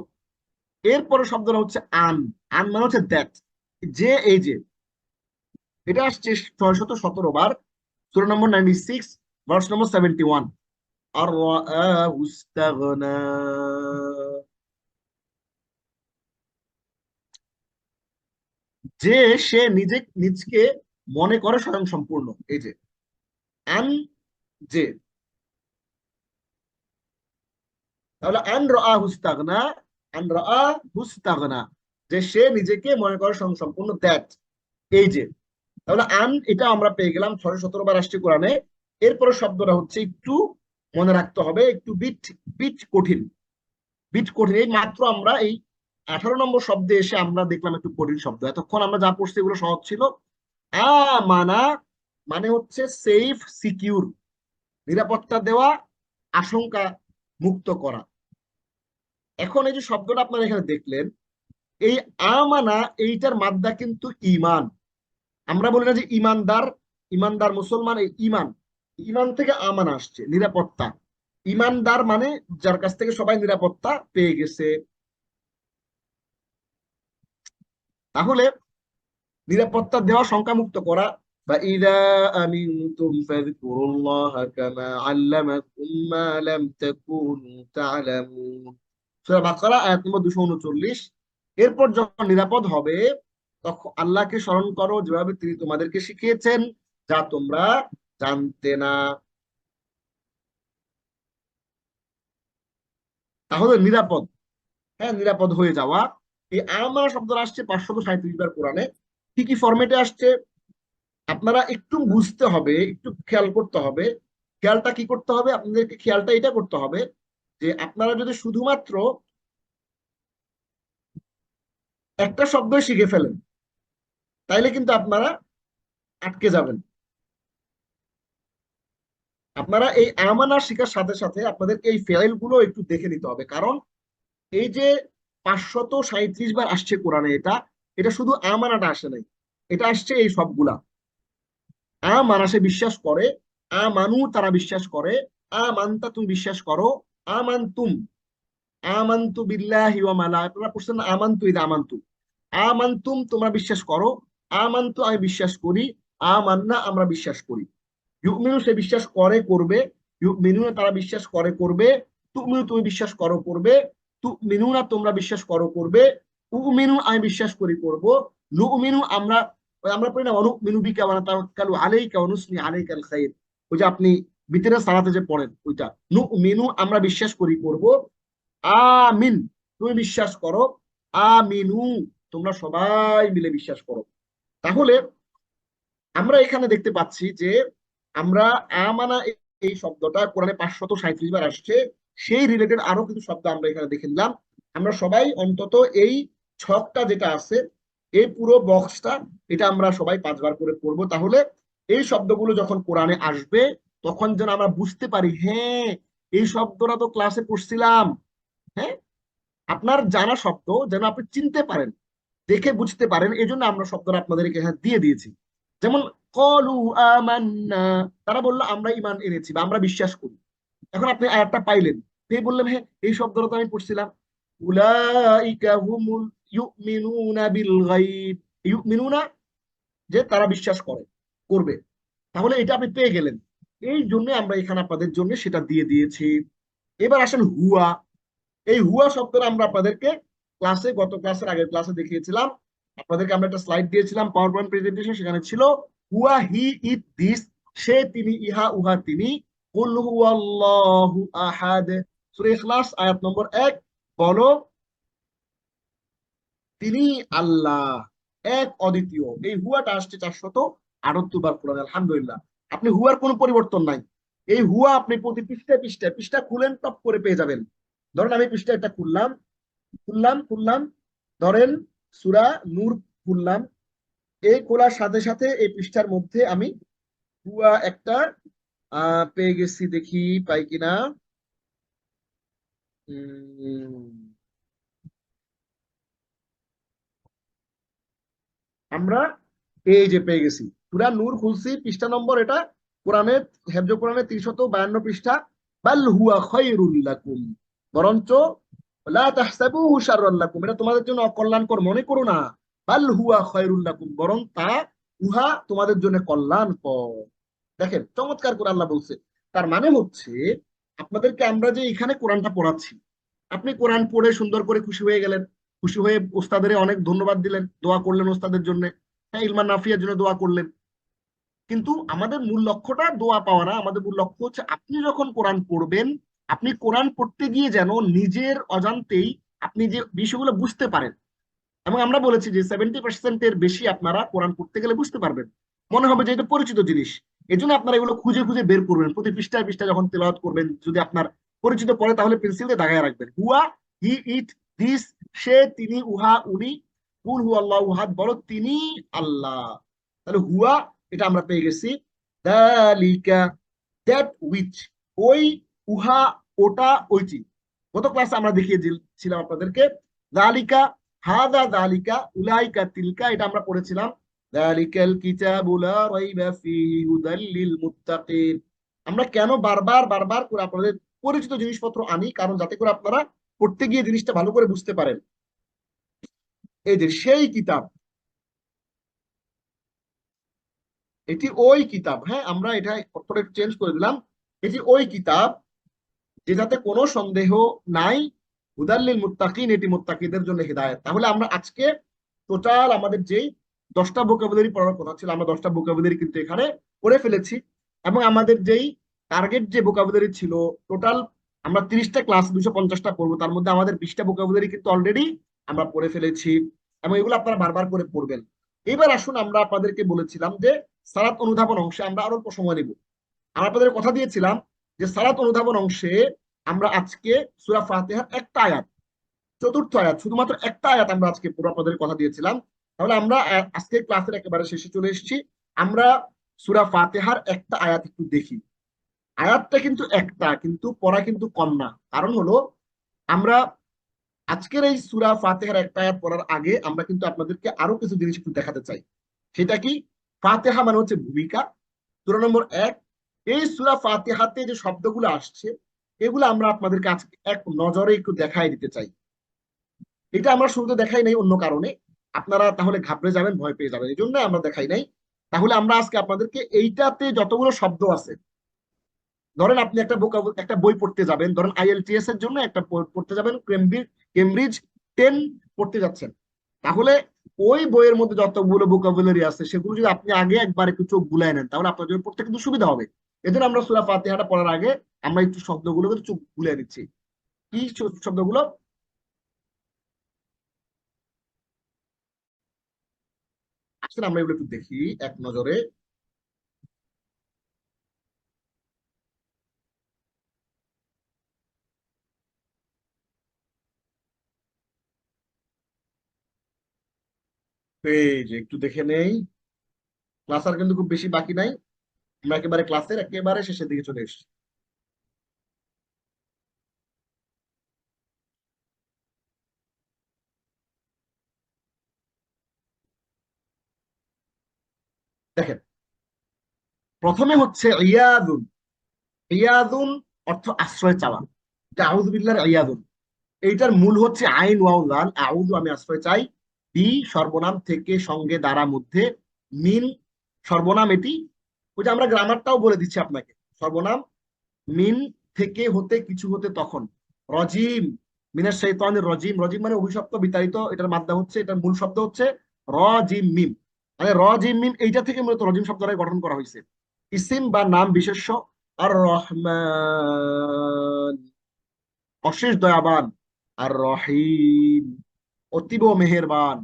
Speaker 2: এরপরে শব্দটা হচ্ছে আন। আন মানে হচ্ছে দ্যাট, যে, এই যে। এটা আসছে 617 বার, সূরা নম্বর 96, ভার্স নম্বর 71। আর রাআহু ইস্তাগনা, যে সে নিজকে মনে করে স্বয়ং সম্পূর্ণ। এই যে আন, যে, তাহলে আন রাআহু ইস্তাগনা, আন রাআহু ইস্তাগনা, যে সে নিজেকে মনে করে স্বয়ং সম্পূর্ণ, দ্যাট, এই যে। তাহলে আন এটা আমরা পেয়ে গেলাম, 617 বার আসছে কোরআনে। এরপরে শব্দটা হচ্ছে একটু মনে রাখতে হবে, একটু বিট বিট কঠিন, বিট কঠিন। এই মাত্র আমরা এই 18 নম্বর শব্দে এসে আমরা দেখলাম একটু কঠিন শব্দ। এতক্ষণ আমরা যা পড়ছি এগুলো সহজ ছিল। আমানা মানে হচ্ছে সেফ, সিকিউর, নিরাপত্তা দেওয়া, আশঙ্কা মুক্ত করা। এখন এই যে শব্দটা আপনারা এখানে দেখলেন, এই আমানা এইটার মাদ্দা কিন্তু ইমান। আমরা বলি না যে ইমানদার, ইমানদার মুসলমান, এই ইমান, ইমান থেকে আমান আসছে, নিরাপত্তা। ইমানদার মানে যার কাছ থেকে সবাই নিরাপত্তা পেয়ে গেছে। তাহলে নিরাপত্তা দেওয়া, শঙ্কামুক্ত করা। বা ইদা আমিনতুম ফাযকুরুল্লাহা কামা আল্লামাকুম মা লাম তাকুনু তা'লামুন, সূরা বাকারা আয়াত নম্বর 239। এরপর যখন নিরাপদ হবে তখন আল্লাহকে স্মরণ করো যেভাবে তিনি তোমাদেরকে শিখিয়েছেন যা তোমরা জানতে না। তাহলে নিরাপদ, হ্যাঁ, নিরাপদ হয়ে যাওয়া। এই আমানা শব্দটা আসছে 537 বার কোরআনে। কি কি ফরম্যাটে আসছে আপনারা একটু বুঝতে হবে, একটু খেয়াল করতে হবে। খেয়ালটা কি করতে হবে আপনাদেরকে, খেয়ালটা এটা করতে হবে যে আপনারা যদি শুধুমাত্র একটা শব্দ শিখে ফেলেন তাইলে কিন্তু আপনারা আটকে যাবেন। আপনারা এই আমানা শেখার সাথে সাথে আপনাদের এই ফেল গুলো একটু দেখে নিতে হবে। কারণ এই যে 537 বার আসছে কোরআনে, এটা এটা শুধু আমানাটা আসে নাই, এটা আসছে এই সবগুলা। আমানা সে বিশ্বাস করে, আমানু তারা বিশ্বাস করে, আমানতা তুমি বিশ্বাস করো, আমানতুম, আমানতু বিল্লাহি ওয়া মালাইকাতিহি, আপনারা পড়ছেন না আমানতু, ইদা আমানতু, আমানতুম তোমরা বিশ্বাস করো, আমানতু আমি বিশ্বাস করি, আমান্না আমরা বিশ্বাস করি। ইউমিনু সে বিশ্বাস করে, করবে, ইউমিনুনা তারা বিশ্বাস করে, করবে, তুমিনু তুমি বিশ্বাস করো, করবে, তুমিনুনা তোমরা বিশ্বাস করো, করবে, উমিনু আমি বিশ্বাস করি, করব, নুমিনু আমরা, আমরা পড়ি না অনুমিনু বিকা ওয়া নাতাওয়াক্কালু আলাইকা ওয়া নুসনি আলাইকাল খাইর, ওই যে আপনি ভিতরে সালাতে যে পড়েন ওইটা, নুমিনু আমরা বিশ্বাস করি, করব, আমিন তুমি বিশ্বাস করো, আমিনু তোমরা সবাই মিলে বিশ্বাস করো। তাহলে আমরা এখানে দেখতে পাচ্ছি যে আমরা আমানা এই শব্দটা কোরআনে 537 বার আসছে। সেই রিলেটেড আরো কিছু শব্দ আমরা এখানে দেখে নিলাম। আমরা সবাই অন্তত এই ছকটা যেটা আছে, এই পুরো বক্সটা, এটা আমরা সবাই 5 বার করে পড়বো। তাহলে এই শব্দগুলো যখন কোরআনে আসবে তখন যেন আমরা বুঝতে পারি, হ্যাঁ এই শব্দটা তো ক্লাসে পড়ছিলাম। হ্যাঁ, আপনার জানা শব্দ যেন আপনি চিনতে পারেন, দেখে বুঝতে পারেন, এই জন্য আমরা শব্দটা আপনাদেরকে এখানে দিয়ে দিয়েছি। যেমন কলু আমান্না, তারা বললো আমরা ইমান এনেছি বা আমরা বিশ্বাস করি। এখন আপনি আয়াতটা পাইলেন, পেয়ে বললেন হ্যাঁ এই শব্দটা তো আমি পড়ছিলাম, উলাইকা হুমুল ইউমিনুনা বিল গায়ব, ইউমিনুনা যে তারা বিশ্বাস করে, করবে। তাহলে এটা আপনি পেয়ে গেলেন। এই জন্য আমরা এখানে আপনাদের জন্য সেটা দিয়ে দিয়েছি। এবার আসেন হুয়া। এই হুয়া শব্দটা আমরা আপনাদেরকে ক্লাসে, গত ক্লাসের আগের ক্লাসে দেখিয়েছিলাম। আপনাদেরকে আমরা একটা স্লাইড দিয়েছিলাম, পাওয়ার পয়েন্ট প্রেজেন্টেশন, সেখানে ছিল হুয়া হি ইট দিস, সে তিনি, ইহা উহা তিনি, কুল হুয়াল্লাহু আহাদ, সূরা ইখলাস আয়াত নম্বর 1, বলো তিনি আল্লাহ এক অদ্বিতীয়। এই হুয়াটা আসছে 78 বার কোরআন, আলহামদুলিল্লাহ। আপনি হুয়ার কোনো পরিবর্তন নাই। এই হুয়া আপনি প্রতি পৃষ্ঠায় পৃষ্ঠায় পৃষ্ঠা খুলেন টপ করে পেয়ে যাবেন। ধরেন আমি পৃষ্ঠা একটা খুললাম, খুললাম, ধরেন সূরা নূর খুললাম। এই খোলার সাথে সাথে এই পৃষ্ঠার মধ্যে আমি হুয়া একটা পেয়ে গেছি, দেখি পাই কিনা। উম, আমরা এই যে পেয়ে গেছি সূরা নূর খুলছি, পৃষ্ঠা নম্বর এটা কোরআনের, হেফজ কোরআনের 352 পৃষ্ঠা। বাল হুয়া খায়রুল লাকুম, বরঞ্চ লা তাহসাবুহু শাররাল লাকুম, এটা তোমাদের জন্য অকল্যাণকর মনে করো না। বাল হুয়া খায়রুল লাকুম, বরং তা, উহা তোমাদের জন্য কল্যাণকর। দেখেন চমৎকার করে আল্লাহ বলছে। তার মানে হচ্ছে আপনাদেরকে আমরা যে এখানে কোরআনটা পড়াচ্ছি, আপনি কোরআন পড়ে সুন্দর করে খুশি হয়ে গেলেন, খুশি হয়ে ওস্তাদের অনেক ধন্যবাদ দিলেন, দোয়া করলেন ওস্তাদের জন্য, হ্যাঁ ইলমান নাফিয়ার জন্য দোয়া করলেন। কিন্তু আমাদের মূল লক্ষ্যটা দোয়া পাওয়া না, আমাদের মূল লক্ষ্য হচ্ছে আপনি যখন কোরআন পড়বেন, আপনি কোরআন পড়তে গিয়ে যেন নিজের অজান্তেই আপনি যে বিষয়গুলো বুঝতে পারেন। এবং আমরা বলেছি যে 70%-এর বেশি আপনারা কোরআন পড়তে গেলে বুঝতে পারবেন, মনে হবে যে এটা পরিচিত জিনিস। এই জন্য আপনারা এগুলো খুঁজে খুঁজে বের করবেন, প্রতি পৃষ্ঠায় পৃষ্ঠায় যখন তেলাওয়াত করবেন, যদি আপনার পরিচিত পড়ে তাহলে পেন্সিল দিয়ে দাগায় রাখবেন। হুয়া, হি, ইট, দিস, সে, তিনি, উহা, উনি, কুল হু আল্লাহ উহাদ, বলো তিনি আল্লাহ। তাহলে হুয়া এটা আমরা পেয়ে গেছি। দালিকা, দ্যাট উইচ, ওই, উহা ওটা ওইটি। গত ক্লাসে আমরা দেখিয়েছিলাম আপনাদেরকে দালিকা, হাদা দালিকা, উলাইকা তিলকা, এটা আমরা পড়েছিলাম। দালিকাল কিতাবু লা রাইবা ফীহি হুদাল লিল মুত্তাকিন। আমরা কেন বারবার বারবার করে আপনাদের পরিচিত জিনিসপত্র আনি, কারণ যাতে করে আপনারা পড়তে গিয়ে জিনিসটা ভালো করে বুঝতে পারেন। এই যে সেই কিতাব, এটি ওই কিতাব, হ্যাঁ আমরা এটা অর্থটা একটু চেঞ্জ করে দিলাম। এটি ওই কিতাব যেটাতে কোনো সন্দেহ নাই, হুদাল্লিল মুত্তাকিন, এটি মুত্তাকিদের জন্য হিদায়াত। তাহলে আমরা আজকে টোটাল আমাদের যেই 10টা ভোকাবুলারি পড়ার কথা ছিল, আমরা 10টা ভোকাবুলারি কিন্তু এখানে পড়ে ফেলেছি। এবং আমাদের যেই টার্গেট যে ভোকাবুলারি ছিল টোটাল, আমরা 30টা ক্লাস 250টা পড়বো, তার মধ্যে আমাদের 20টা ভোকাবুলারি কিন্তু অলরেডি আমরা পড়ে ফেলেছি। এবং এগুলো আপনারা বারবার করে পড়বেন। এবার আসুন, আমরা আপনাদেরকে বলেছিলাম যে সালাত অনুধাবন অংশে আমরা আরো অল্প সময় নেব। আমরা আপনাদের কথা দিয়েছিলাম যে সালাত অনুধাবন অংশে আমরা আজকে সূরা ফাতিহার একটা আয়াত, চতুর্থ আয়াত, শুধুমাত্র একটা আয়াত আমরা আজকে পুরো আপনাদের কথা দিয়েছিলাম। তাহলে আমরা আজকে ক্লাসের একেবারে শেষে চলে এসেছি। আমরা সূরা ফাতিহার একটা আয়াত একটু দেখি। আয়াতটা কিন্তু একটা, কিন্তু পড়া কিন্তু কম না। কারণ হলো আমরা আজকের এই সূরা ফাতিহার একটা আয়াত পড়ার আগে আমরা কিন্তু আপনাদেরকে আরো কিছু জিনিস একটু দেখাতে চাই। সেটা কি? ফাতিহা মানে হচ্ছে ভূমিকা, সূরা নম্বর 1। এই সূরা ফাতিহাতে যে শব্দগুলো আসছে, এগুলো আমরা আপনাদেরকে আজকে এক নজরে একটু দেখাই দিতে চাই। এটা আমরা শুরুতে দেখাই নাই অন্য কারণে, আপনারা তাহলে ঘাবড়ে যাবেন, ভয় পেয়ে যাবেন, এই জন্য আমরা দেখাই নাই। তাহলে আমরা আজকে আপনাদেরকে এইটাতে যতগুলো শব্দ আছে, ধরেন আপনি একটা বই পড়তে যাবেন, ধরেন আইএলটিএস এর জন্য একটা পড়তে যাবেন, কেমব্রিজ 10 পড়তে যাচ্ছেন। তাহলে ওই বইয়ের মধ্যে যতগুলো ভোকাবুলারি আছে সেগুলো যদি আপনি আগে একবার একটু চোখ বুলায় নেন, তাহলে আপনার জন্য পড়তে কিন্তু সুবিধা হবে। এজন্য আমরা সূরা ফাতিহাটা পড়ার আগে আমরা একটু শব্দগুলো চোখ বুলিয়ে নিচ্ছি। কি শব্দগুলো? আসলে আমরা এগুলো একটু দেখি এক নজরে। এই যে একটু দেখে নেই, ক্লাস আর কিন্তু খুব বেশি বাকি নাই, আমরা একেবারে ক্লাসের একেবারে শেষের দিকে চলে এসেছি। দেখেন, প্রথমে হচ্ছে ইয়াদুন। ইয়াদুন অর্থ আশ্রয় চাওয়া, এটা আউযু বিল্লাহর ইয়াদুন। এইটার মূল হচ্ছে আইন ওয়াও লাল, আউযু আমি আশ্রয় চাই, বি সর্বনাম থেকে সঙ্গে দ্বারা মধ্যে, মিন সর্বনাম এটি, ওই যে আমরা গ্রামারটাও বলে দিচ্ছি আপনাকে, সর্বনাম, মিন থেকে হতে কিছু হতে তখন, রজিম, মিনাশ শাইতানির রজিম, রজিম মানে অভিশপ্ত বিতাড়িত, এটার মাদ্দা হচ্ছে, এটার মূল শব্দ হচ্ছে রজিম মিম। মানে রজিম মিম এইটা থেকে মূলত রজিম শব্দটাই গঠন করা হয়েছে। ইসিম বা নাম বিশেষ্য, আর রহমান অশেষ দয়াবান, আর রহিম অতীব মেহেরবান,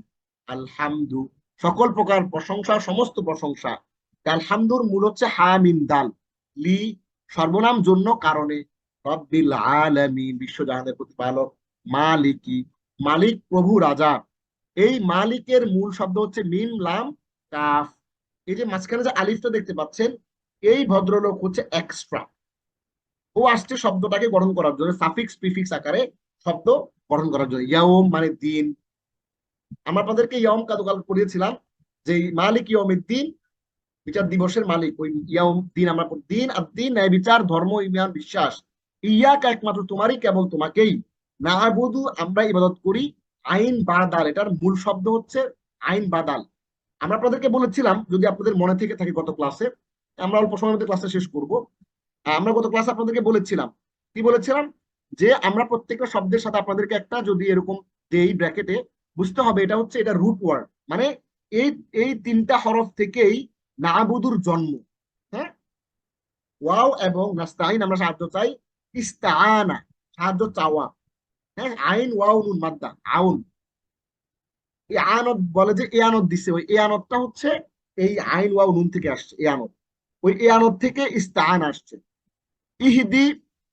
Speaker 2: আলহামদু সকল প্রকার প্রশংসা, সমস্ত প্রশংসা, আলহামদুর মূল হচ্ছে হা মিম দাল, লি সর্বনাম জন্য কারণে, রব্বিল আলামিন বিশ্বজাহানের প্রতিপালক, মালিকি মালিক প্রভু রাজা। এই মালিকের মূল শব্দ হচ্ছে মিম লাম কাফ। এই যে মাঝখানে যে আলিফটা দেখতে পাচ্ছেন, এই ভদ্রলোক হচ্ছে এক্সট্রা। ও আসছে শব্দটাকে গঠন করার জন্য, সাফিক্স প্রিফিক্স আকারে শব্দ গঠন করার জন্য। ইয়াউম মানে দিন। আমরা আপনাদেরকে ইয়ম গতকাল পড়িয়েছিলাম যে মালিক ইয়মিদ্দিন, বিচার দিবসের মালিক। ওই ইয়াউম দিন, আমরা দিন আর দিন ন্যায় বিচার ধর্ম ইমান বিশ্বাস, ইয়াকা একমাত্র তোমারই, কেবল তোমাকেই, নাআবুদু আমরা ইবাদত করি, আইন বাদাল এটার মূল শব্দ হচ্ছে আইন বাদাল। আমরা আপনাদেরকে বলেছিলাম, যদি আপনাদের মনে থেকে থাকে গত ক্লাসে, আমরা অল্প সময়ের মধ্যে ক্লাসটা শেষ করব। আমরা গত ক্লাসে আপনাদেরকে বলেছিলাম, কি বলেছিলাম, যে আমরা প্রত্যেকটা শব্দের সাথে আপনাদেরকে একটা যদি এরকম দেই ব্র্যাকেটে, বুঝতে হবে এটা হচ্ছে এটা রুট ওয়ার্ড, মানে এই এই তিনটা হরফ থেকেই নাবুদুর জন্ম। হ্যাঁ, ওয়াও এবং নাস্তাইন আমরা সাহায্য চাই, ইস্তাআনা সাহায্য চাওয়া। হ্যাঁ, আইন ওয়াও নুন মাদ্দা আউন। এই আয়ানত বলে যে এয়ানত দিছে, ওই এয়ানতটা হচ্ছে এই আইন ওয়াও নুন থেকে আসছে এয়ানত। ওই এয়ানত থেকে ইস্তাআন আসছে। ইহদি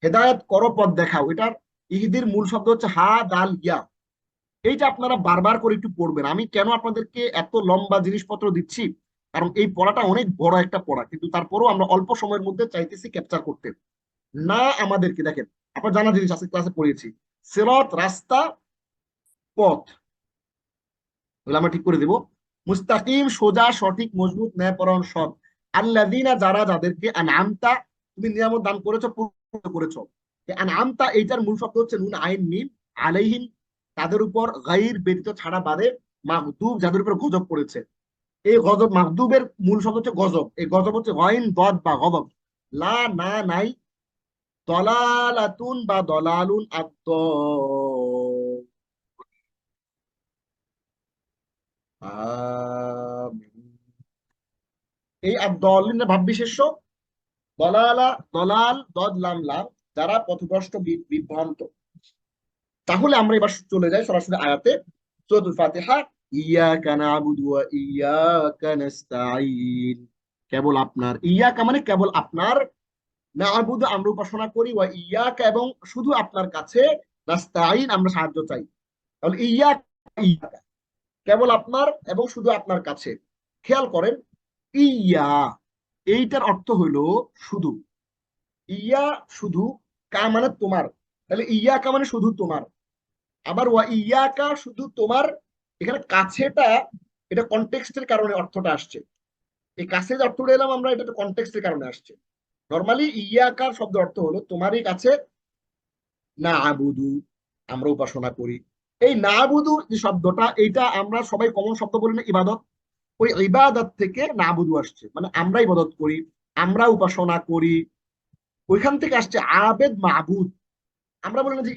Speaker 2: হেদায়েত করো পথ দেখাও, এটার ইহদির মূল শব্দ হচ্ছে হা দাল ইয়া। এইটা আপনারা বারবার করে একটু পড়বেন। আমি কেন আপনাদেরকে এত লম্বা জিনিসপত্র দিচ্ছি, কারণ এই পড়াটা অনেক বড় একটা পড়া, কিন্তু তারপরেও আমরা অল্প সময়ের মধ্যে চাইতেছি ক্যাপচার করতে। না আমাদেরকে দেখেন, আপনার জানা জিনিস আজকে ক্লাসে পড়িয়েছি, সিরাত রাস্তা, পথ, এগুলো আমরা ঠিক করে দেব। মুস্তাকিম সোজা সঠিক মজবুত ন্যায়পরায়ণ সৎ। আল্লাযীনা যারা, যাদেরকে আনআমতা তুমি নিয়ামত দান করেছো, পূর্ণ করেছো। আনআমতা এইটার মূল শব্দ হচ্ছে নুন আইন মিম, আলাইহিম তাদের উপর, গায়র ব্যতীত ছাড়া বাদে, মাগদুব যাদের উপর গজব পড়েছে। এই গজব, মাগদুবের মূল শব্দ হচ্ছে গজব। এই গজব হচ্ছে গইন দদ বা গজব, লা না নাই, দলালাতুন বা দলালুন আদ, এই আদ-দলিনের ভাব বিশেষ্য, দলালা দলাল দদ লাম লাম, যারা পথভ্রষ্ট বিভ্রান্ত। তাহলে আমরা এবার চলে যাই সরাসরি আয়াতে, সূরাতুল ফাতিহা। ইয়াকা না'বুদু ওয়া ইয়াকা নাস্তাঈন, কেবল আপনার, ইয়াকা মানে কেবল আপনার, না'বুদু আমরা উপাসনা করি, ওয়া ইয়াকা এবং শুধু আপনার কাছে, নাস্তাঈন আমরা সাহায্য চাই। তাহলে ইয়াকা ইয়াকা কেবল আপনার এবং শুধু আপনার কাছে। খেয়াল করেন, ইয়া এইটার অর্থ হইল শুধু। ইয়া শুধু, কা মানে তোমার, তাহলে ইয়া কা মানে শুধু তোমার। আবার ওয়া ইয়া কা শুধু তোমার, এখানে কাছেটা এটা কনটেক্সটের কারণে অর্থটা আসছে। এই কাছে যে অর্থটা এলাম আমরা, এটা কনটেক্সটের কারণে আসছে। নর্মালি ইয়া কার শব্দ অর্থ হলো তোমারই কাছে, না আবুদু আমরা উপাসনা করি। এই না আবুদু যে শব্দটা, এইটা আমরা সবাই কমন শব্দ বলি না, ইবাদত। ওই ইবাদত থেকে না আবুদু আসছে, মানে আমরা ইবাদত করি, আমরা উপাসনা করি, ওইখান থেকে আসছে আবেদ মাহবুদ। আমরা বলি না যে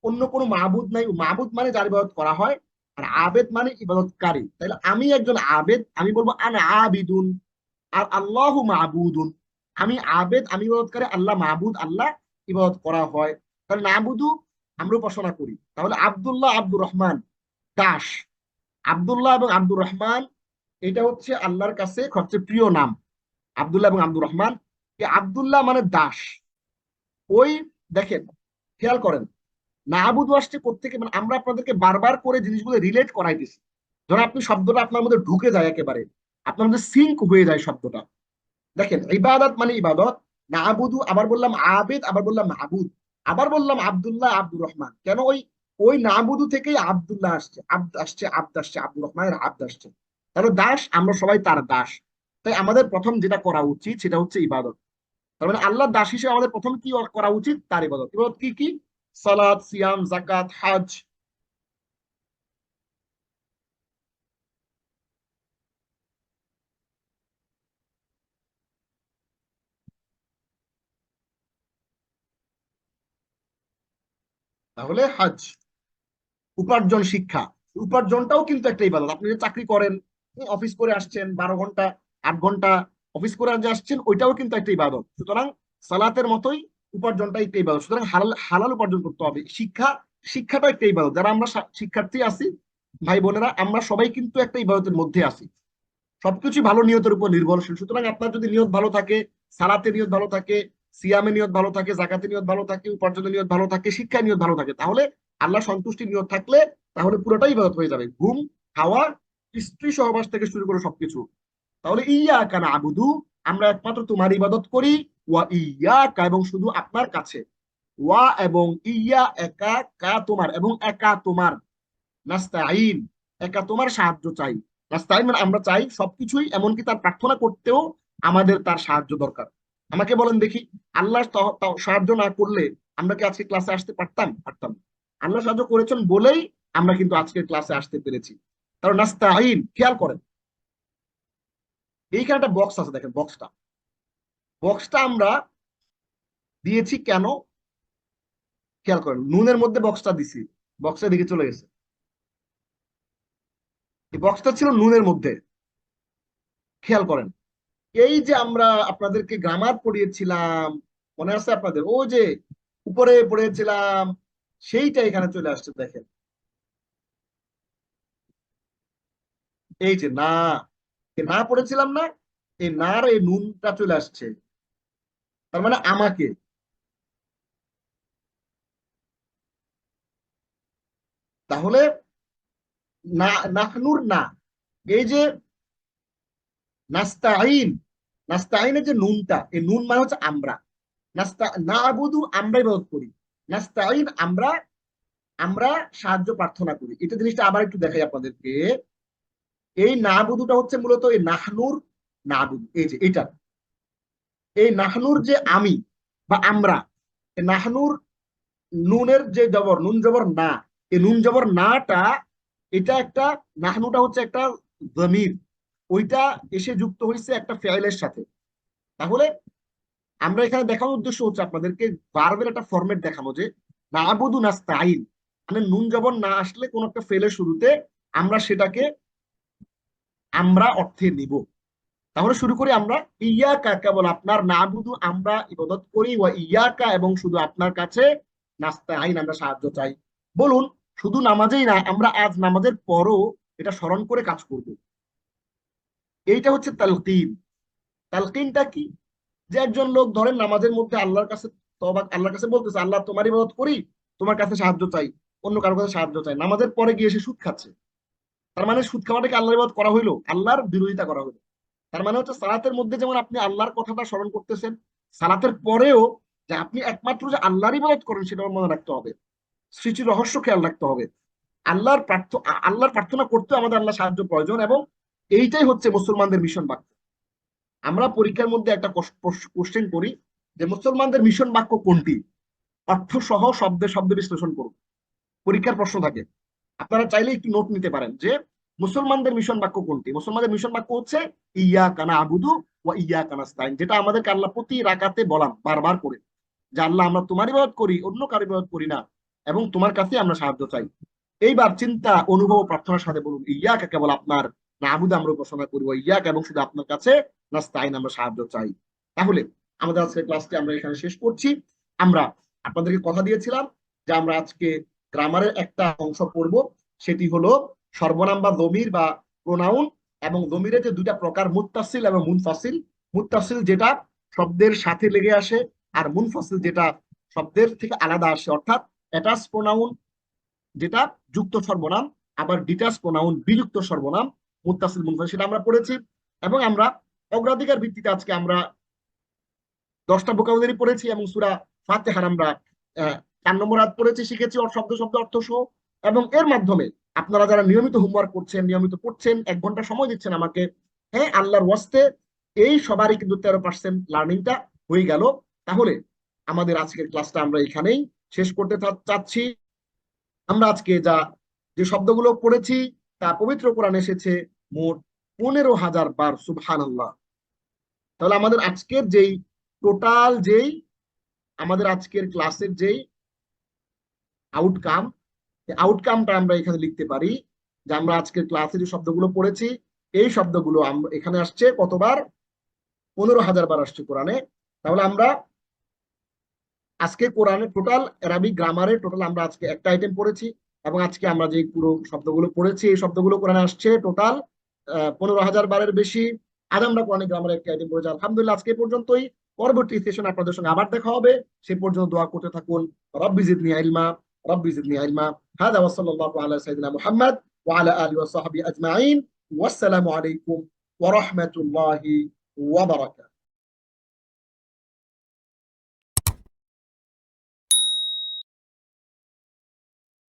Speaker 2: অন্য কোনো মাহবুদ নাই, মাহবুদ মানে যার ইবাদত করা হয়, আর আবেদ মানে ইবাদতকারী। তাহলে আমি একজন আবেদ, আমি বলবো আনা আবিদুন, আর আল্লাহু মাহবুদুন। আমি আবেদ, আমি ইবাদতকারী, আল্লাহ মাহবুদ, আল্লাহ ইবাদত করা হয়। তাহলে নাবুদু আমরা উপাসনা করি। তাহলে আব্দুল্লাহ আব্দুর রহমান দাস, আব্দুল্লাহ এবং আব্দুর রহমান এটা হচ্ছে আল্লাহর কাছে সবচেয়ে প্রিয় নাম, আব্দুল্লাহ এবং আব্দুর রহমান। এই আব্দুল্লাহ মানে দাস। ওই দেখেন, খেয়াল করেন, নাবুদু আসছে কোত্থেকে, মানে আমরা আপনাদেরকে বারবার করে জিনিসগুলো রিলেট করাইতেছি, ধরো আপনি শব্দটা আপনার মধ্যে ঢুকে যায় একেবারে, আপনার মধ্যে সিঙ্ক হয়ে যায় শব্দটা। দেখেন, ইবাদত মানে ইবাদত, নাবুদু আবার বললাম আবেদ, আবার বললাম মাহবুদ, আবার বললাম আব্দুল্লাহ আব্দুর রহমান। কেন? ওই ওই নাবুদু থেকেই আব্দুল্লাহ আসছে, আব্দ আসছে, আব্দ আসছে, আব্দুর রহমানের আব্দ আসছে। তাহলে দাস, আমরা সবাই তার দাস। তাই আমাদের প্রথম যেটা করা উচিত সেটা হচ্ছে ইবাদত। তার মানে আল্লাহ দাস হিসেবে আমাদের প্রথম কি করা উচিত? তার ইবাদত। ইবাদত কি কি? সালাত, সিয়াম, যাকাত, হজ। তাহলে হজ, উপার্জন, শিক্ষা, উপার্জনটাও কিন্তু একটা ইবাদত। আপনি যে চাকরি করেন, অফিস করে আসছেন 12 ঘন্টা 8 ঘন্টা অফিস করে যে আসছেন, ওইটাও কিন্তু একটা ইবাদত। সুতরাং সালাতের মতোই উপার্জনটা একটা ইবাদত। সুতরাং হালাল হালাল উপার্জন করতে হবে। শিক্ষা, শিক্ষাটা একটা ইবাদত। যারা আমরা শিক্ষার্থী আছি, ভাই বোনেরা, আমরা সবাই কিন্তু একটা ইবাদতের মধ্যে আছি। সবকিছু ভালো নিয়তের উপর নির্ভরশীল। সুতরাং আপনার যদি নিয়ত ভালো থাকে, সালাতে নিয়ত ভালো থাকে, সিয়ামে নিয়ত ভালো থাকে, জাকাতে নিয়ত ভালো থাকে, উপার্জনে নিয়ত ভালো থাকে, শিক্ষায় নিয়ত ভালো থাকে, তাহলে আল্লাহ সন্তুষ্টি নিয়ত থাকলে তাহলে পুরোটাই ইবাদত হয়ে যাবে। ঘুম, খাওয়া, স্ত্রী সহবাস থেকে শুরু করে সবকিছু। তাহলে ইয়া কানা আবুদু, আমরা একমাত্র তোমার ইবাদত করি, ওয়া ইয়া কা, এবং শুধু আপনার কাছে, ওয়া এবং ইয়া একা, কা তোমার, এবং একা তোমার, নাস্তাইন একা তোমার সাহায্য চাই। নাস্তাইন মানে আমরা চাই সবকিছুই, এমনকি তার প্রার্থনা করতেও আমাদের তার সাহায্য দরকার। আমাকে বলেন দেখি, আল্লাহ সাহায্য না করলে আমরা কি আজকে ক্লাসে আসতে পারতাম? পারতাম না। আল্লাহ সাহায্য করেছেন বলেই আমরা কিন্তু আজকে ক্লাসে আসতে পেরেছি। কারণ নাস্তাইন, খেয়াল করেন এইখানে একটা বক্স আছে, দেখেন বক্সটা, বক্সটা আমরা দিয়েছি কেন? খেয়াল করেন, নুনের মধ্যে বক্সটা দিছি, বক্সের দিকে চলে গেছে। এই বক্সটা ছিল নুনের মধ্যে, খেয়াল করেন। এই যে আমরা আপনাদেরকে গ্রামার পড়িয়েছিলাম, মনে আছে আপনাদের? ও যে উপরে পড়িয়েছিলাম, সেইটা এখানে চলে আসছে, দেখেন এই যে না, এ না পড়েছিলাম না, এই নার এই নুনটা চলে আসছে, তার মানে আমাকে। তাহলে না, নাহনুর না, এই যে নাস্তাইন, নাস্তাইনের যে নুনটা, এই নুন মানে হচ্ছে আমরা। নাস্তা না আবুদু, আমরা ইবাদত করি, নাস্তাইন আমরা, আমরা সাহায্য প্রার্থনা করি। এটা জিনিসটা আবার একটু দেখাই আপনাদেরকে। এই নাবুদুটা হচ্ছে মূলত এই নাহনুর নাবুদ, এই যে এটা, এই নাহনুর যে আমি বা আমরা, এই নাহনুর নুনের যে জবর, নুন জবর না, এই নুন জবর নাটা, এটা একটা, নাহনুটা হচ্ছে একটা জমির, ওইটা এসে যুক্ত হয়েছে একটা ফেইলের সাথে। তাহলে আমরা এখানে দেখানোর উদ্দেশ্য হচ্ছে আপনাদেরকে ভার্বের একটা ফরম্যাট দেখানো, যে নাবুদু নাস্তাইন মানে নুন জবর না আসলে কোন একটা ফেলের শুরুতে আমরা সেটাকে আমরা অর্থে নিব। তাহলে শুরু করি আমরা। ইয়াকা, কেবল আপনার, নাবুদু আমরা ইবাদত করি, ওয়া ইয়াকা এবং শুধু আপনার কাছে, নাস্তাইন আমরা সাহায্য চাই। বলুন, শুধু নামাজেই না, আমরা আজ নামাজের পরও এটা স্মরণ করে কাজ করব। এইটা হচ্ছে তালকিন। তালকিনটা কি? যে একজন লোক ধরেন নামাজের মধ্যে আল্লাহর কাছে তওবা, আল্লাহর কাছে বলতেছে আল্লাহ তোমার ইবাদত করি, তোমার কাছে সাহায্য চাই, অন্য কারোর কাছে সাহায্য চাই, নামাজের পরে গিয়ে সে সুদ খাচ্ছে। তার মানে সুদ খাওয়াটাকে আল্লাহর ইবাদত করা হইলো, আল্লাহর বিরোধিতা করা হইলো। তার মানে হচ্ছে সালাতের মধ্যে যেমন আপনি আল্লাহর কথাটা স্মরণ করতেছেন, সালাতের পরেও যে আপনি একমাত্র যে আল্লাহর ইবাদত করেন সেটা মনে রাখতে হবে, সৃষ্টির রহস্য খেয়াল রাখতে হবে। আল্লাহর প্রার্থনা করতে আমাদের আল্লাহ সাহায্য প্রয়োজন, এবং এইটাই হচ্ছে মুসলমানদের মিশন বাক্য। আমরা পরীক্ষার মধ্যে একটা কোশ্চেন করি যে মুসলমানদের মিশন বাক্য কোনটি, অর্থ সহ শব্দে শব্দে বিশ্লেষণ করুন। পরীক্ষার প্রশ্ন থাকে, আপনারা চাইলে একটু নোট নিতে পারেন যে মুসলমানদের মিশন বাক্য কোনটি। মুসলমানদের মিশন বাক্য হচ্ছে ইয়া কানা আবুদু ওয়া ইয়া কানাস্তাইন, যেটা আমাদেরকে আল্লাহ প্রতি রাকাতে বলান বারবার করে, যে আল্লাহ আমরা তোমার ইবাদত করি, অন্য কারো ইবাদত করি না, এবং তোমার কাছে আমরা সাহায্য চাই। এইবার চিন্তা, অনুভব ও প্রার্থনার সাথে বলুন, ইয়াকা কেবল আপনার, না আবুদু আমরা উপাসনা করি, ইয়াকা এবং শুধু আপনার কাছে, নাস্তাইন আমরা সাহায্য চাই। তাহলে আমাদের আজকের ক্লাসটি আমরা এখানে শেষ করছি। আমরা আপনাদেরকে কথা দিয়েছিলাম যে আমরা আজকে গ্রামারের একটা অংশ পড়ব, সেটি হলো সর্বনাম বা দমির বা প্রোনাউন, এবং দমিরের যে দুইটা প্রকার, মুত্তাসিল এবং মুনফাসিল। মুত্তাসিল যেটা শব্দের সাথে লেগে আসে, আর মুনফাসিল যেটা শব্দের থেকে আলাদা আসে, অর্থাৎ অ্যাটাচ প্রোনাউন যেটা যুক্ত সর্বনাম, আবার ডিটাচ প্রোনাউন বিযুক্ত সর্বনাম, মুত্তাসিল মুনফাসিল, সেটা আমরা পড়েছি। এবং আমরা অগ্রাধিকার ভিত্তিতে আজকে আমরা 10টা ভোকাবুলারি পড়েছি, এবং সূরা ফাতিহার আমরা 4 নম্বর আয়াত পড়েছি, শিখেছি ওর শব্দ শব্দ অর্থ সহ। এবং এর মাধ্যমে আপনারা যারা নিয়মিত হোমওয়ার্ক করছেন, নিয়মিত পড়ছেন, 1 ঘন্টা সময় দিচ্ছেন আমাকে, হ্যাঁ আল্লাহর ওয়াস্তে, এই সবারই কিন্তু 13% লার্নিংটা হয়ে গেল। তাহলে আমাদের আজকের ক্লাসটা আমরা এখানেই শেষ করতে চাচ্ছি। আমরা আজকে যে শব্দগুলো পড়েছি তা পবিত্র কোরআনে এসেছে মোট 15,000 বার, সুবহানাল্লাহ। তাহলে আমাদের আজকের যেই টোটাল যেই আমাদের আজকের ক্লাসের যেই আউটকাম, আউটকামটা আমরা এখানে লিখতে পারি যে আমরা আজকের ক্লাসে যে শব্দগুলো পড়েছি, এই শব্দগুলো আমরা এখানে আসছে কতবার? 15,000 বার আসছে কোরআনে। তাহলে আমরা আজকে কোরআনের টোটাল অ্যারাবিক গ্রামারের টোটাল আমরা আজকে একটা আইটেম পড়েছি, এবং আজকে আমরা যে পুরো শব্দগুলো পড়েছি এই শব্দগুলো কোরআনে আসছে টোটাল 15,000 বারের বেশি। আজ আমরা কোরআনিক গ্রামারের একটি আইটেম পড়েছি। আলহামদুলিল্লাহ, আজকে এই পর্যন্তই। পরবর্তী সেশন আপনাদের সঙ্গে আবার দেখা হবে। সে পর্যন্ত দোয়া করতে থাকুন। রব্বি জিদনি ইলমা, রব্বি জিদনি ইলমা। হাদা ওয়া সাল্লাল্লাহু আলা সাইয়্যিদিনা মুহাম্মদ ওয়া আলা আলিহি ওয়া সাহবিহি আজমাইন। ওয়াসসালামু আলাইকুম ওয়া রাহমাতুল্লাহি ওয়া বারাকাতুহু।